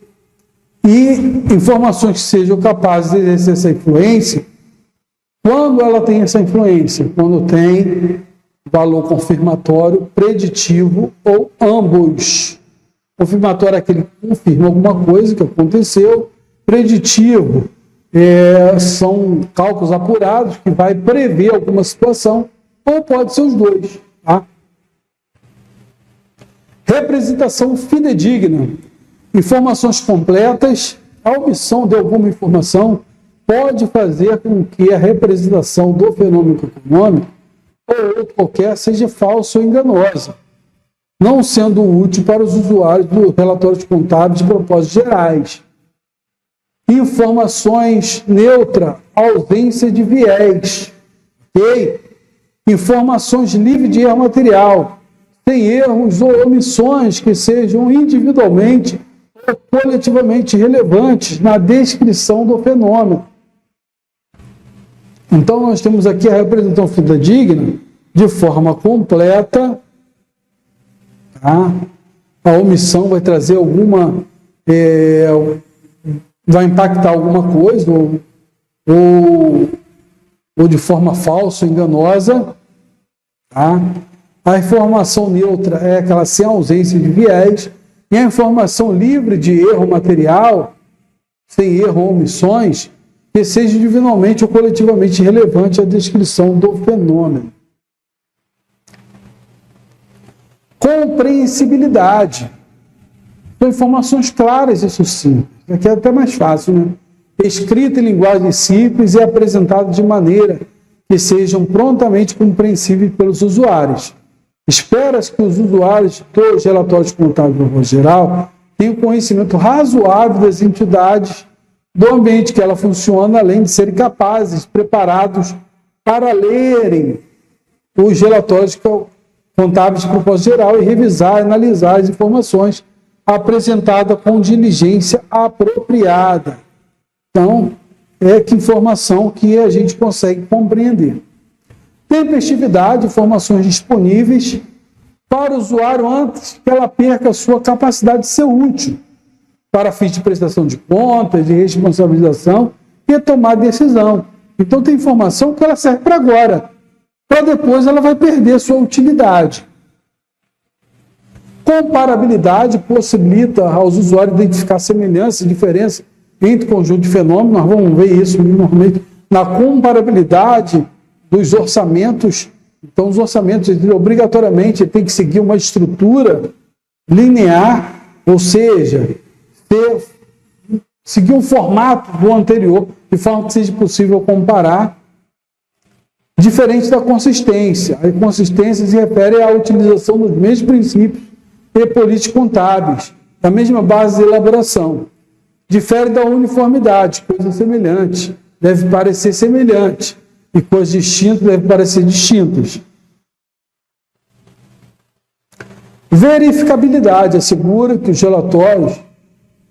E informações que sejam capazes de exercer essa influência, quando ela tem essa influência? Quando tem valor confirmatório, preditivo ou ambos. Confirmatório é aquele que confirma alguma coisa que aconteceu. Preditivo são cálculos apurados que vai prever alguma situação, ou pode ser os dois. Tá? Representação fidedigna. Informações completas. A omissão de alguma informação pode fazer com que a representação do fenômeno econômico ou outro qualquer seja falsa ou enganosa, não sendo útil para os usuários do relatório contábil de propósitos gerais. Informações neutra, ausência de viés. Ok? Informações livres de erro material, sem erros ou omissões que sejam individualmente ou coletivamente relevantes na descrição do fenômeno. Então, nós temos aqui a representação fidedigna de forma completa. Tá? A omissão vai trazer alguma... vai impactar alguma coisa, ou de forma falsa ou enganosa. Tá? A informação neutra é aquela sem ausência de viés. E a informação livre de erro material, sem erro ou omissões, que seja individualmente ou coletivamente relevante à descrição do fenômeno. Compreensibilidade. São informações claras e sucintas. Aqui é até mais fácil, né? Escrita em linguagem simples e apresentada de maneira que sejam prontamente compreensíveis pelos usuários. Espera-se que os usuários dos relatórios contábeis no modo geral tenham conhecimento razoável das entidades do ambiente que ela funciona, além de serem capazes, preparados para lerem os relatórios contábeis de propósito geral e revisar e analisar as informações apresentadas com diligência apropriada. Então, é que informação que a gente consegue compreender. Tempestividade, informações disponíveis para o usuário antes que ela perca a sua capacidade de ser útil para fins de prestação de contas, de responsabilização e tomar decisão. Então tem informação que ela serve para agora, para depois ela vai perder sua utilidade. Comparabilidade possibilita aos usuários identificar semelhança e diferença entre conjunto de fenômenos. Nós vamos ver isso normalmente na comparabilidade dos orçamentos. Então, os orçamentos, obrigatoriamente, tem que seguir uma estrutura linear, ou seja, seguir um formato do anterior, de forma que seja possível comparar, diferente da consistência. A consistência se refere à utilização dos mesmos princípios e políticas contábeis, da mesma base de elaboração. Difere da uniformidade, coisas semelhantes, deve parecer semelhante. E coisas distintas devem parecer distintas. Verificabilidade assegura que os relatórios,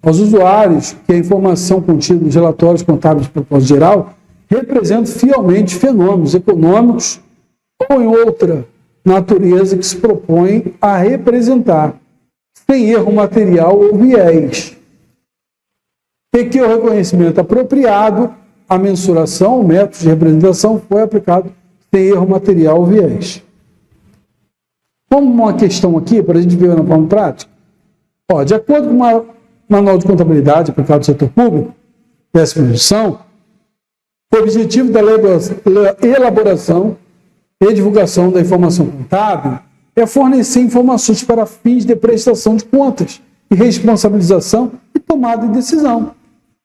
aos usuários, que a informação contida nos relatórios contábeis de propósito geral representa fielmente fenômenos econômicos ou em outra natureza que se propõem a representar, sem erro material ou viés. E que o reconhecimento apropriado, a mensuração, o método de representação foi aplicado sem erro material ou viés. Vamos uma questão aqui, para a gente ver na forma prática. De acordo com o Manual de Contabilidade aplicado ao setor público, 10ª edição, o objetivo da elaboração e divulgação da informação contábil é fornecer informações para fins de prestação de contas e responsabilização e tomada de decisão.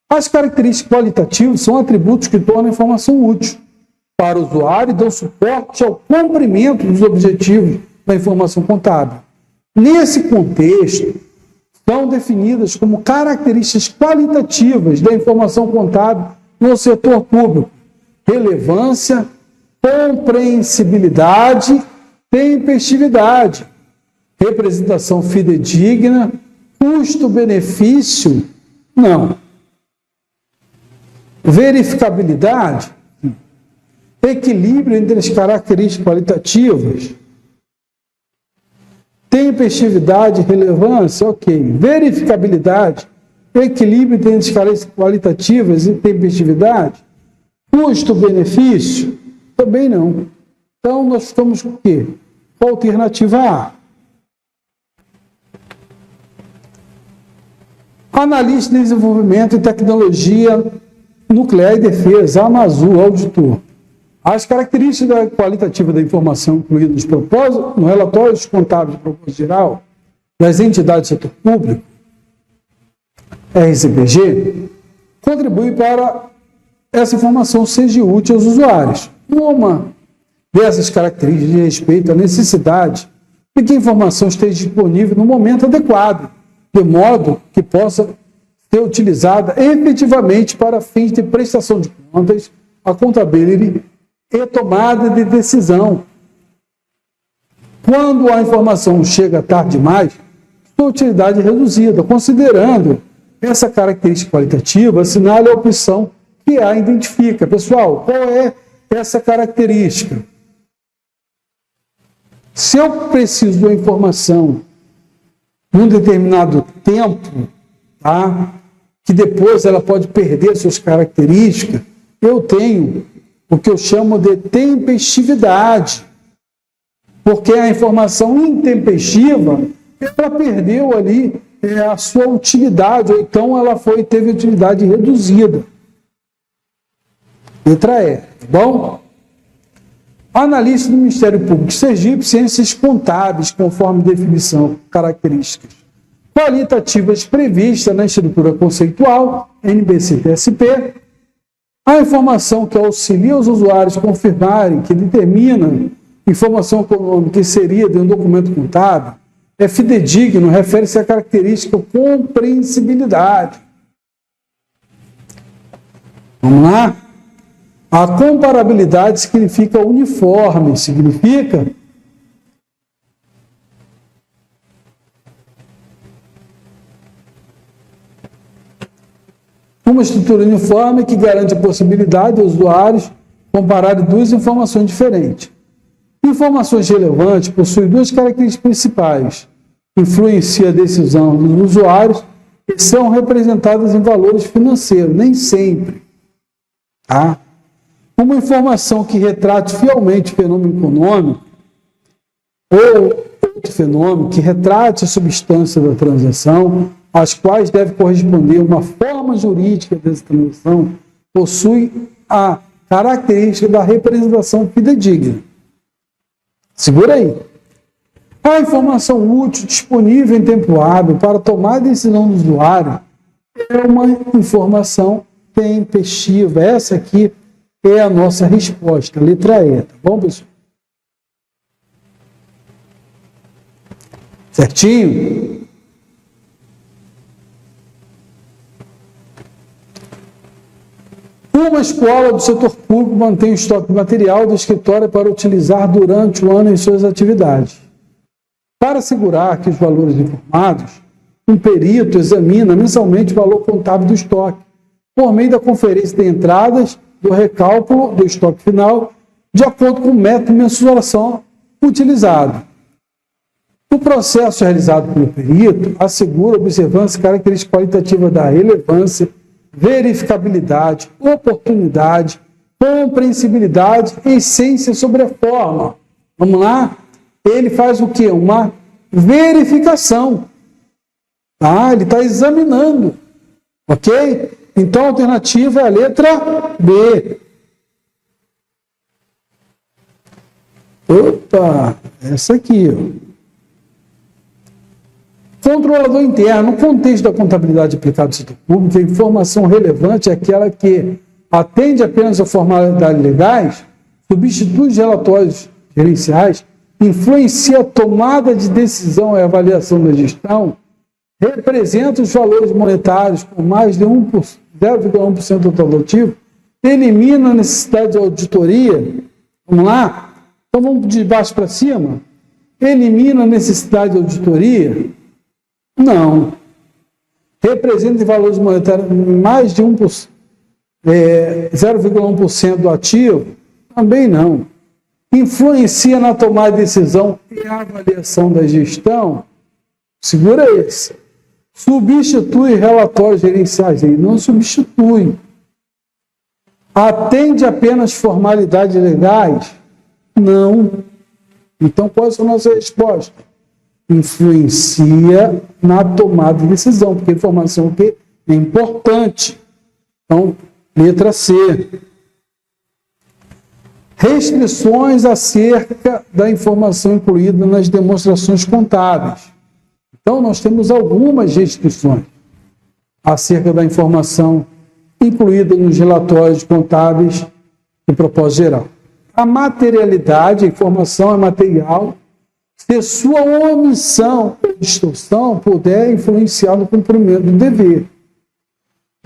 As características qualitativas são atributos que tornam a informação útil para o usuário e dão suporte ao cumprimento dos objetivos da informação contábil. Nesse contexto, são definidas como características qualitativas da informação contábil no setor público: relevância, compreensibilidade, tempestividade, representação fidedigna, custo-benefício, não. Verificabilidade, equilíbrio entre as características qualitativas, tempestividade, relevância, ok. Verificabilidade, equilíbrio entre as características qualitativas e tempestividade, custo-benefício, também não. Então, nós estamos com o quê? Com a alternativa A. Analista de desenvolvimento e tecnologia nuclear e defesa, AMAZU, auditor. As características qualitativas da informação incluídas no relatórios contábeis de propósito geral das entidades do setor público, RCPG, contribuem para essa informação seja útil aos usuários. Uma dessas características diz respeito à necessidade de que a informação esteja disponível no momento adequado, de modo que possa ser utilizada efetivamente para fins de prestação de contas, accountability e tomada de decisão. Quando a informação chega tarde demais, sua utilidade reduzida. Considerando essa característica qualitativa, assinale a opção que a identifica. Pessoal, qual é essa característica? Se eu preciso de uma informação num determinado tempo, tá, que depois ela pode perder suas características, eu tenho o que eu chamo de tempestividade. Porque a informação intempestiva, ela perdeu ali a sua utilidade, ou então ela teve utilidade reduzida. Letra E, tá bom? Analista do Ministério Público de Sergipe, ciências contábeis, conforme definição, características qualitativas previstas na estrutura conceitual, NBC-TSP, a informação que auxilia os usuários a confirmarem que determina informação econômica que seria de um documento contábil, é fidedigno, refere-se à característica compreensibilidade. Vamos lá? A comparabilidade significa uniforme, significa uma estrutura uniforme que garante a possibilidade dos usuários compararem duas informações diferentes. Informações relevantes possuem duas características principais. Influencia a decisão dos usuários e são representadas em valores financeiros, nem sempre. Tá? Uma informação que retrate fielmente o fenômeno econômico ou outro fenômeno que retrate a substância da transação, às quais deve corresponder uma forma jurídica dessa transação, possui a característica da representação fidedigna. Segura aí. A informação útil disponível em tempo hábil para tomar a decisão do usuário é uma informação tempestiva. Essa aqui é a nossa resposta, letra E, tá bom, pessoal? Certinho? Uma escola do setor público mantém o estoque de material do escritório para utilizar durante o ano em suas atividades. Para assegurar que os valores informados, um perito examina mensalmente o valor contábil do estoque, por meio da conferência de entradas do recálculo do estoque final, de acordo com o método de mensuração utilizado. O processo realizado pelo perito assegura a observância característica qualitativa da relevância, verificabilidade, oportunidade, compreensibilidade e essência sobre a forma. Vamos lá? Ele faz o quê? Uma verificação. Tá? Ele está examinando. Ok? Então a alternativa é a letra B. Opa! Essa aqui, ó. Controlador interno. No contexto da contabilidade aplicada ao setor público, a informação relevante é aquela que atende apenas a formalidades legais, substitui os relatórios gerenciais, influencia a tomada de decisão e avaliação da gestão, representa os valores monetários com mais de 0,1% do total ativo, elimina a necessidade de auditoria. Vamos lá? Então vamos de baixo para cima. Elimina a necessidade de auditoria? Não. Representa valores monetários mais de 0,1% do ativo? Também não. Influencia na tomada de decisão e avaliação da gestão? Segura esse. Substitui relatórios gerenciais? Não substitui. Atende apenas formalidades legais? Não. Então, qual é a nossa resposta? Influencia na tomada de decisão, porque a informação que é importante. Então, letra C. Restrições acerca da informação incluída nas demonstrações contábeis. Então, nós temos algumas restrições acerca da informação incluída nos relatórios contábeis de propósito geral. A materialidade, a informação é material, se sua omissão ou distorção puder influenciar no cumprimento do dever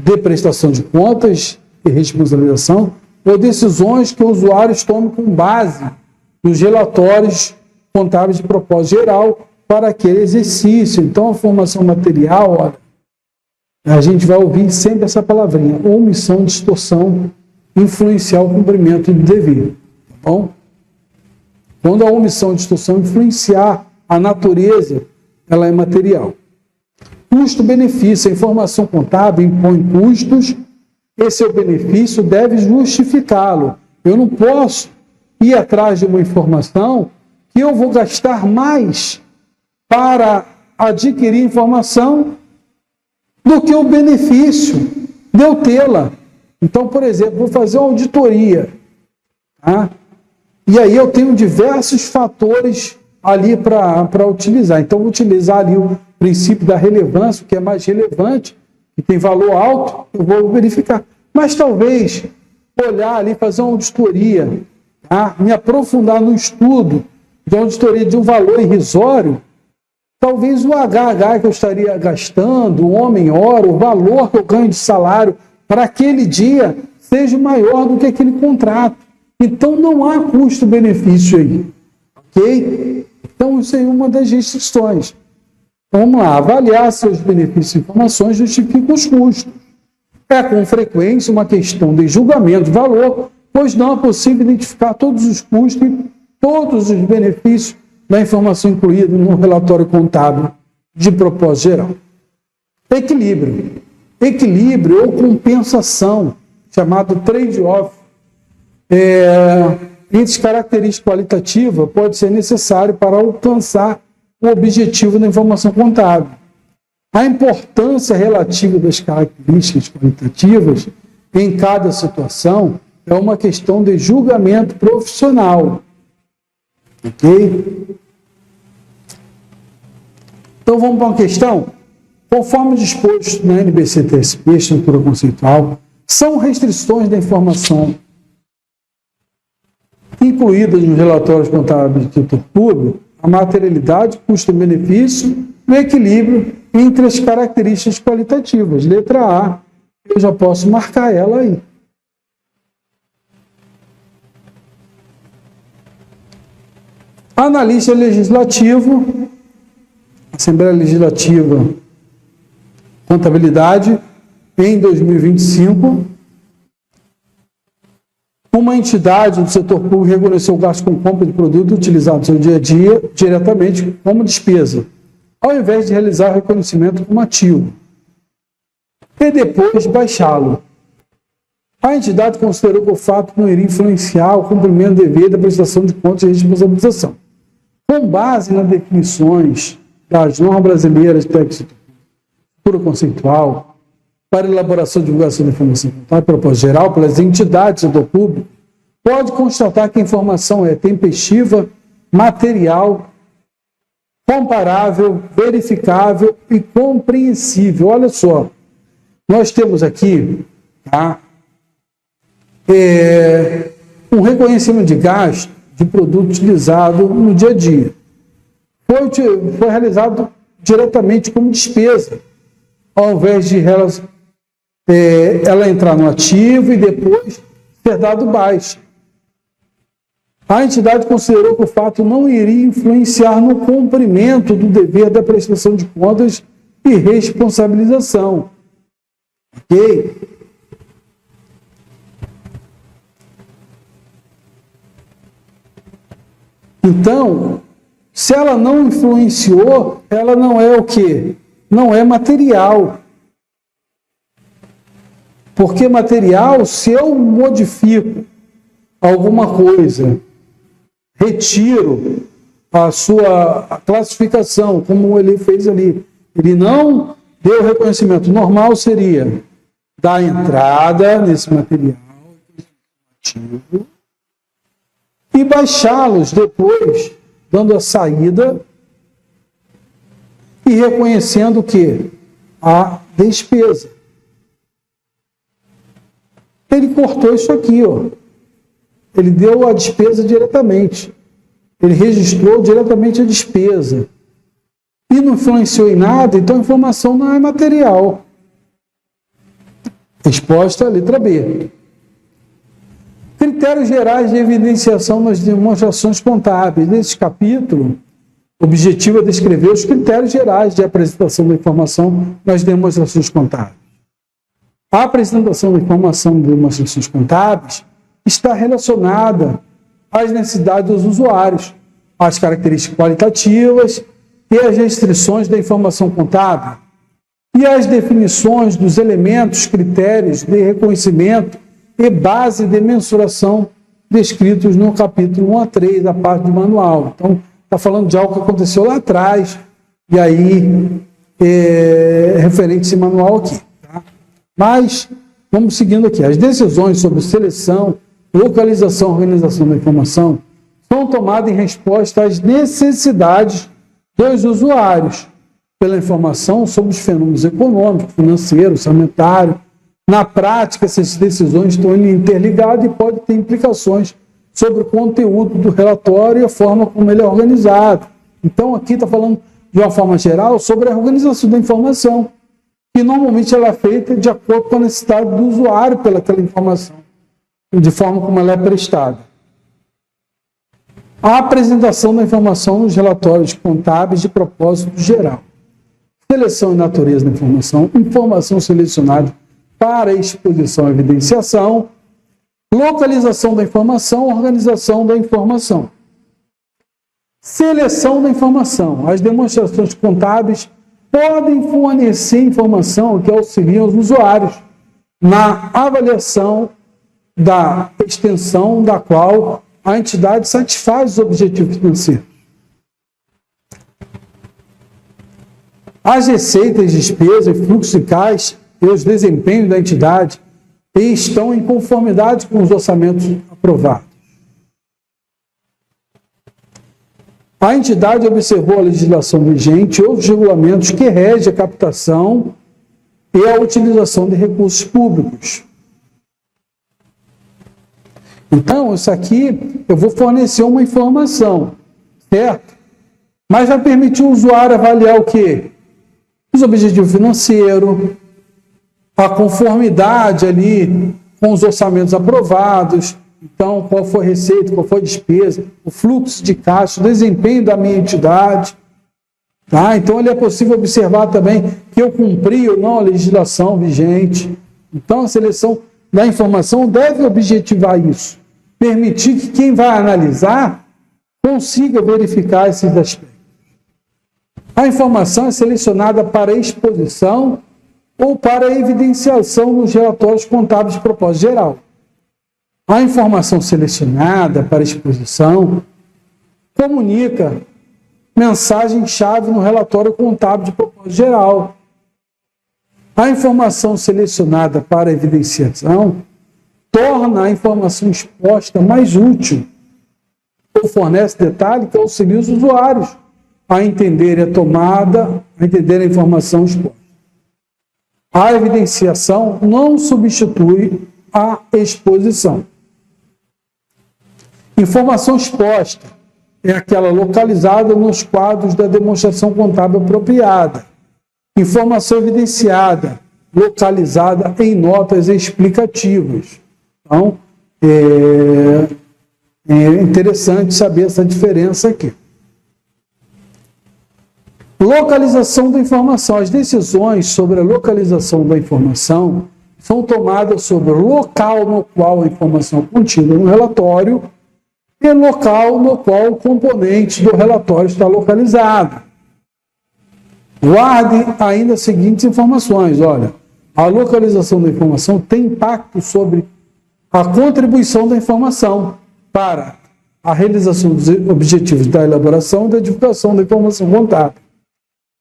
de prestação de contas e responsabilização ou decisões que os usuários tomem com base nos relatórios contábeis de propósito geral para aquele exercício. Então, a formação material, olha, a gente vai ouvir sempre essa palavrinha: omissão, distorção, influenciar o cumprimento do dever. Tá bom? Quando a omissão, distorção influenciar a natureza, ela é material. Custo-benefício. A informação contábil impõe custos, e seu benefício deve justificá-lo. Eu não posso ir atrás de uma informação que eu vou gastar mais para adquirir informação do que o benefício de eu tê-la. Então, por exemplo, vou fazer uma auditoria, tá? E aí eu tenho diversos fatores ali para utilizar. Então, vou utilizar ali o princípio da relevância, o que é mais relevante, que tem valor alto, eu vou verificar. Mas talvez olhar ali, fazer uma auditoria, tá? Me aprofundar no estudo de uma auditoria de um valor irrisório, talvez o HH que eu estaria gastando, o homem-hora, o valor que eu ganho de salário para aquele dia seja maior do que aquele contrato. Então, não há custo-benefício aí. Ok? Então, isso é uma das restrições. Vamos lá, avaliar se os benefícios e informações justificam os custos. É, com frequência, uma questão de julgamento de valor, pois não é possível identificar todos os custos e todos os benefícios da informação incluída no relatório contábil de propósito geral. Equilíbrio. Equilíbrio ou compensação, chamado trade-off, entre características qualitativas, pode ser necessário para alcançar o objetivo da informação contábil. A importância relativa das características qualitativas em cada situação é uma questão de julgamento profissional. Ok? Então vamos para uma questão. Conforme disposto na NBC-TSP, estrutura conceitual, são restrições da informação incluídas nos relatórios contábeis de título público a materialidade, custo-benefício e o equilíbrio entre as características qualitativas. Letra A, eu já posso marcar ela aí. Analista legislativo, Assembleia Legislativa, Contabilidade, em 2025, uma entidade do setor público reconheceu o gasto com compra de produto utilizado no seu dia a dia diretamente como despesa, ao invés de realizar o reconhecimento como ativo, e depois baixá-lo. A entidade considerou que o fato não iria influenciar o cumprimento devido da prestação de contas e responsabilização. Com base nas definições das normas brasileiras de estrutura conceitual, para elaboração e divulgação da informação contábil, propósito geral, pelas entidades do setor público, pode constatar que a informação é tempestiva, material, comparável, verificável e compreensível. Olha só, nós temos aqui, tá, um reconhecimento de gasto de produto utilizado no dia a dia. Foi realizado diretamente como despesa, ao invés de ela entrar no ativo e depois ser dado baixa. A entidade considerou que o fato não iria influenciar no cumprimento do dever da prestação de contas e responsabilização. Ok? Então, se ela não influenciou, ela não é o quê? Não é material. Porque material, se eu modifico alguma coisa, retiro a sua classificação, como ele fez ali, ele não deu reconhecimento. Normal seria dar entrada nesse material ativo e baixá-los depois, dando a saída e reconhecendo o quê? A despesa. Ele cortou isso aqui, ó. Ele deu a despesa diretamente. Ele registrou diretamente a despesa. E não influenciou em nada, então a informação não é material. Resposta, letra B. Critérios gerais de evidenciação nas demonstrações contábeis. Nesse capítulo, O objetivo é descrever os critérios gerais de apresentação da informação nas demonstrações contábeis. A apresentação da informação de demonstrações contábeis está relacionada às necessidades dos usuários, às características qualitativas e às restrições da informação contábil, e às definições dos elementos, critérios de reconhecimento e base de mensuração descritos no capítulo 1 a 3 da parte do manual. Então, está falando de algo que aconteceu lá atrás, e aí referente a esse manual aqui. Tá? Mas, vamos seguindo aqui. As decisões sobre seleção, localização e organização da informação são tomadas em resposta às necessidades dos usuários, pela informação sobre os fenômenos econômicos, financeiros, orçamentários. Na prática, essas decisões estão interligadas e podem ter implicações sobre o conteúdo do relatório e a forma como ele é organizado. Então, aqui está falando, de uma forma geral, sobre a organização da informação, que normalmente ela é feita de acordo com a necessidade do usuário pelaquela informação, de forma como ela é prestada. A apresentação da informação nos relatórios contábeis de propósito geral. Seleção e natureza da informação, informação selecionada para exposição e evidenciação, localização da informação, organização da informação. Seleção da informação. As demonstrações contábeis podem fornecer informação que auxilia os usuários na avaliação da extensão da qual a entidade satisfaz os objetivos financeiros. As receitas, despesas, fluxo de caixa e os desempenhos da entidade estão em conformidade com os orçamentos aprovados. A entidade observou a legislação vigente e outros regulamentos que regem a captação e a utilização de recursos públicos. Então, isso aqui, eu vou fornecer uma informação, certo? Mas vai permitir o usuário avaliar o quê? Os objetivos financeiros, a conformidade ali com os orçamentos aprovados, então qual foi a receita, qual foi a despesa, o fluxo de caixa, o desempenho da minha entidade. Tá? Então, ele é possível observar também que eu cumpri ou não a legislação vigente. Então, a seleção da informação deve objetivar isso, permitir que quem vai analisar consiga verificar esses aspectos. A informação é selecionada para exposição ou para evidenciação nos relatórios contábeis de propósito geral. A informação selecionada para exposição comunica mensagem-chave no relatório contábil de propósito geral. A informação selecionada para evidenciação torna a informação exposta mais útil ou fornece detalhe que auxilia os usuários a entenderem a informação exposta. A evidenciação não substitui a exposição. Informação exposta é aquela localizada nos quadros da demonstração contábil apropriada. Informação evidenciada, localizada em notas explicativas. Então, é interessante saber essa diferença aqui. Localização da informação. As decisões sobre a localização da informação são tomadas sobre o local no qual a informação é contida no relatório e local no qual o componente do relatório está localizado. Guarde ainda as seguintes informações. Olha, a localização da informação tem impacto sobre a contribuição da informação para a realização dos objetivos da elaboração e da divulgação da informação contábil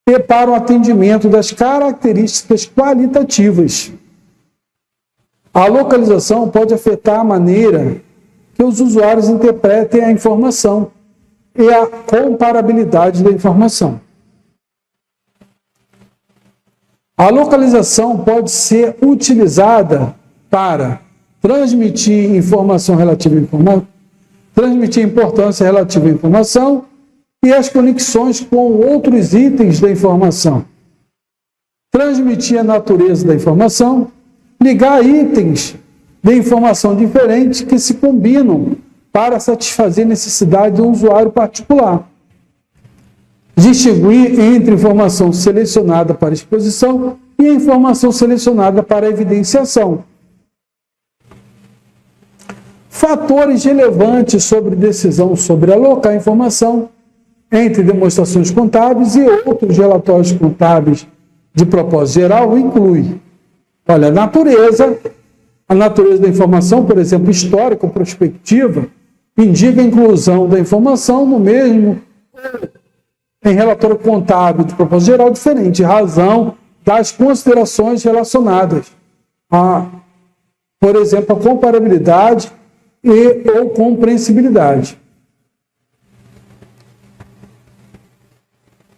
e para o atendimento das características qualitativas. A localização pode afetar a maneira que os usuários interpretem a informação e a comparabilidade da informação. A localização pode ser utilizada para transmitir informação relativa à informação, transmitir importância relativa à informação e as conexões com outros itens da informação. Transmitir a natureza da informação, ligar itens de informação diferentes que se combinam para satisfazer a necessidade de um usuário particular. distinguir entre informação selecionada para exposição e a informação selecionada para evidenciação. Fatores relevantes sobre decisão sobre alocar informação entre demonstrações contábeis e outros relatórios contábeis de propósito geral inclui, olha, a natureza da informação, por exemplo, histórica ou prospectiva, indica a inclusão da informação no mesmo em relatório contábil de propósito geral diferente, em razão das considerações relacionadas a, por exemplo, a comparabilidade e ou compreensibilidade.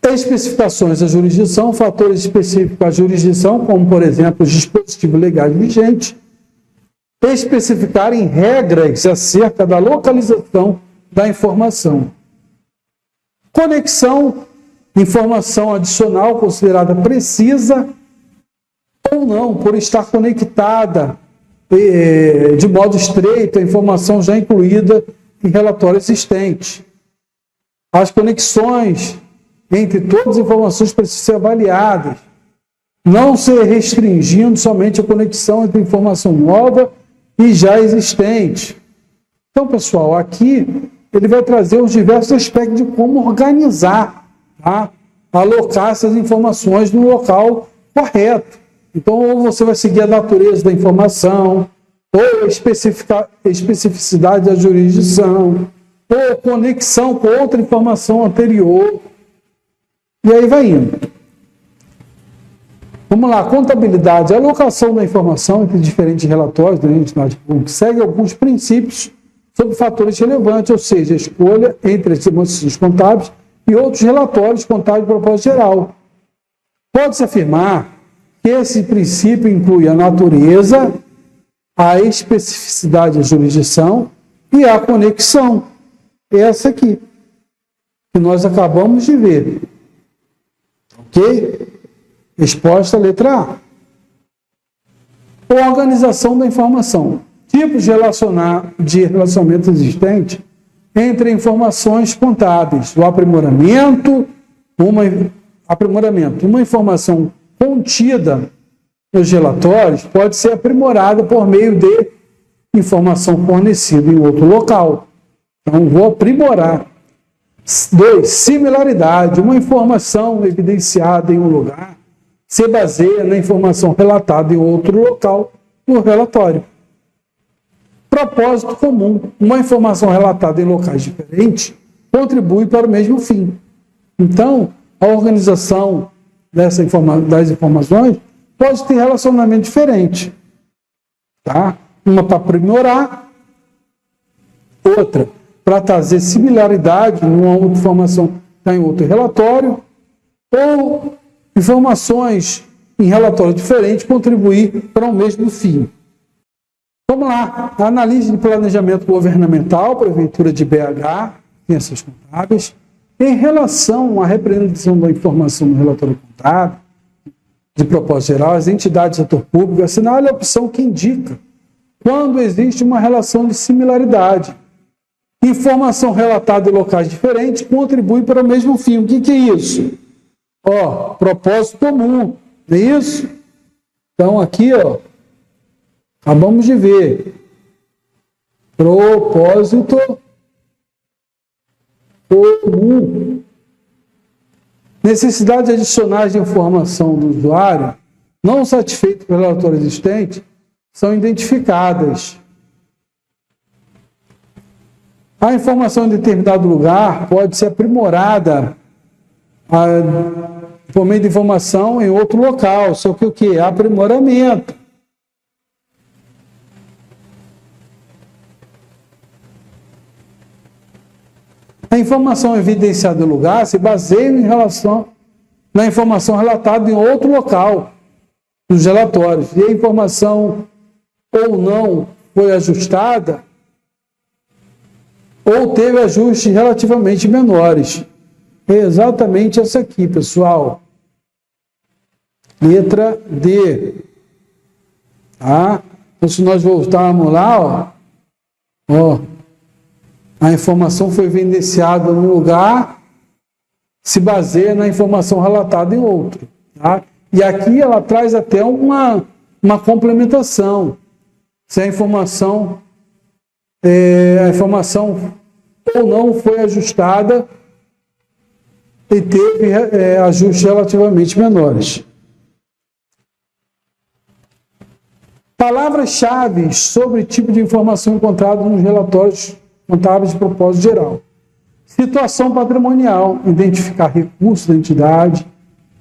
Especificações da jurisdição, fatores específicos à jurisdição, como, por exemplo, os dispositivos legais vigentes, especificarem regras acerca da localização da informação. Conexão, informação adicional considerada precisa ou não, por estar conectada de modo estreito a informação já incluída em relatório existente. As conexões entre todas as informações precisam ser avaliadas, não se restringindo somente a conexão entre informação nova e já existente. Então, pessoal, aqui ele vai trazer os diversos aspectos de como organizar, tá? Alocar essas informações no local correto. Então, ou você vai seguir a natureza da informação, ou a especificidade da jurisdição, ou conexão com outra informação anterior. E aí vai indo. Vamos lá, contabilidade. A alocação da informação entre diferentes relatórios da entidade pública segue alguns princípios sobre fatores relevantes, ou seja, a escolha entre as demonstrações contábeis e outros relatórios contábeis de propósito geral. Pode-se afirmar que esse princípio inclui a natureza, a especificidade da jurisdição e a conexão. Essa aqui, que nós acabamos de ver. Ok? Resposta letra A. Organização da informação. Tipos de relacionamento existente entre informações contábeis. O aprimoramento, uma informação contida nos relatórios pode ser aprimorada por meio de informação fornecida em outro local. Então, vou aprimorar. 2. Similaridade. Uma informação evidenciada em um lugar se baseia na informação relatada em outro local no relatório. Propósito comum. Uma informação relatada em locais diferentes contribui para o mesmo fim. Então, a organização das informações pode ter relacionamento diferente. Tá? Uma para aprimorar, outra para trazer similaridade numa informação que está em outro relatório, ou informações em relatório diferente contribuir para o mesmo fim. Vamos lá, análise de planejamento governamental, Prefeitura de BH, ciências contábeis, em relação à representação da informação no relatório contábil, de propósito geral, as entidades do setor público assinalem a opção que indica quando existe uma relação de similaridade. Informação relatada em locais diferentes contribui para o mesmo fim. O que é isso? Propósito comum, não é isso? Então, aqui, acabamos de ver. Propósito comum. Necessidade adicionais de informação do usuário, não satisfeito pelo relatório existente, são identificadas. A informação em determinado lugar pode ser aprimorada por meio de informação em outro local, só que o que? Aprimoramento. A informação evidenciada no lugar se baseia na informação relatada em outro local dos relatórios. E a informação ou não foi ajustada, ou teve ajustes relativamente menores. É exatamente essa aqui, pessoal. Letra D. Tá? Então, se nós voltarmos lá, a informação foi evidenciada no lugar se baseia na informação relatada em outro. Tá? E aqui ela traz até uma complementação. Se a informação ou não foi ajustada e teve ajustes relativamente menores. Palavras-chave sobre tipo de informação encontrada nos relatórios contábeis de propósito geral. Situação patrimonial, identificar recursos da entidade,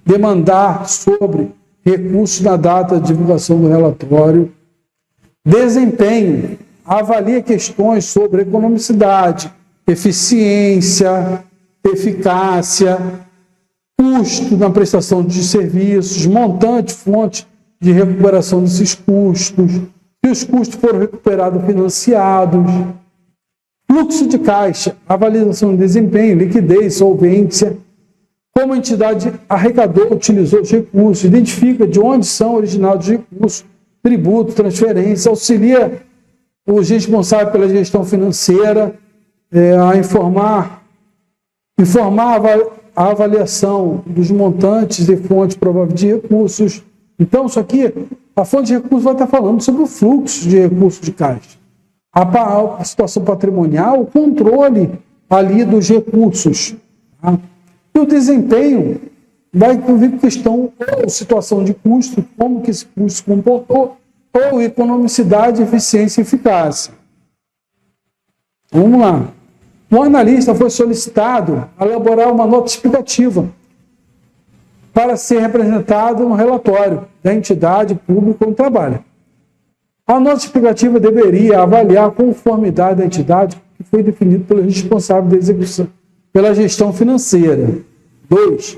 demandar sobre recursos na data de divulgação do relatório. Desempenho, avalia questões sobre economicidade, eficiência, eficácia, custo na prestação de serviços, montante, fonte de recuperação desses custos, se os custos foram recuperados financiados, fluxo de caixa, avaliação de desempenho, liquidez, solvência, como a entidade arrecadou, utilizou os recursos, identifica de onde são originados os recursos, tributo, transferência, auxilia os responsáveis pela gestão financeira a informar a avaliação dos montantes e fontes prováveis de recursos. Então, isso aqui, a fonte de recursos vai estar falando sobre o fluxo de recursos de caixa. A situação patrimonial, o controle ali dos recursos. Tá? E o desempenho vai vir com questão ou situação de custo, como que esse custo se comportou, ou economicidade, eficiência e eficácia. Vamos lá. O analista foi solicitado a elaborar uma nota explicativa para ser representado no relatório da entidade pública onde trabalha. A nota explicativa deveria avaliar a conformidade da entidade que foi definido pelo responsável da execução, pela gestão financeira. 2.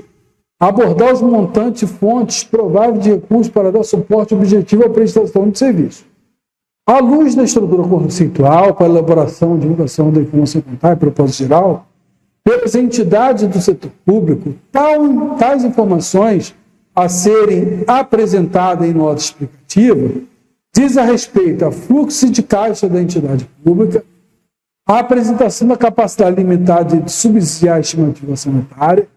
Abordar os montantes e fontes prováveis de recursos para dar suporte objetivo à prestação de serviço. À luz da estrutura conceitual para a elaboração e divulgação da informação contábil e propósito geral, pelas entidades do setor público, tais informações a serem apresentadas em nota explicativa diz a respeito a fluxo de caixa da entidade pública, a apresentação da capacidade limitada de subsidiar a estimativa orçamentária,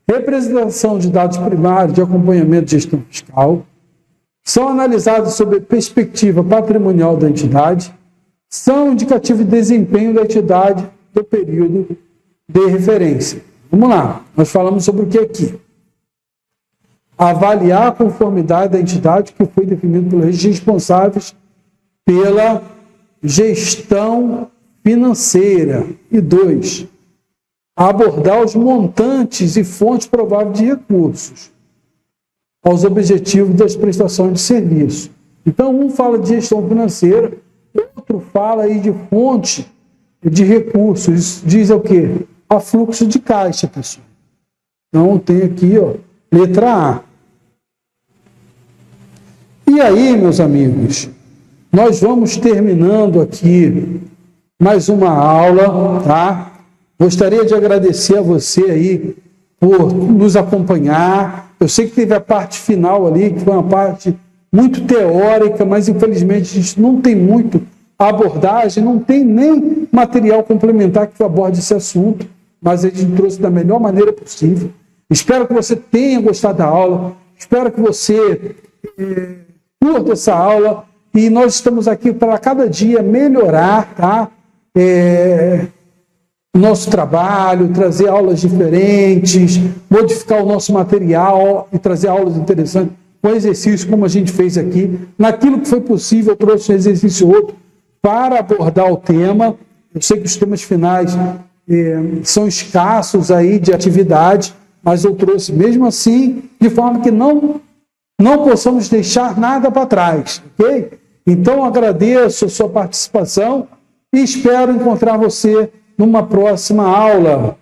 representação de dados primários de acompanhamento de gestão fiscal, são analisados sob a perspectiva patrimonial da entidade, são indicativos de desempenho da entidade do período de referência. Vamos lá, nós falamos sobre o que aqui? Avaliar a conformidade da entidade que foi definido pelos responsáveis pela gestão financeira. E 2, abordar os montantes e fontes prováveis de recursos aos objetivos das prestações de serviço. Então, um fala de gestão financeira, outro fala aí de fonte de recursos. Isso diz o quê? A fluxo de caixa, pessoal. Então, tem aqui, ó, letra A. E aí, meus amigos, nós vamos terminando aqui mais uma aula, tá? Gostaria de agradecer a você aí por nos acompanhar. Eu sei que teve a parte final ali, que foi uma parte muito teórica, mas infelizmente a gente não tem muito abordagem, não tem nem material complementar que aborde esse assunto, mas a gente trouxe da melhor maneira possível. Espero que você tenha gostado da aula, espero que você curta essa aula, e nós estamos aqui para cada dia melhorar, tá? O nosso trabalho, trazer aulas diferentes, modificar o nosso material e trazer aulas interessantes, com exercícios como a gente fez aqui. Naquilo que foi possível, eu trouxe um exercício outro para abordar o tema. Eu sei que os temas finais são escassos aí de atividade, mas eu trouxe mesmo assim, de forma que não possamos deixar nada para trás, ok? Então, agradeço a sua participação e espero encontrar você numa próxima aula.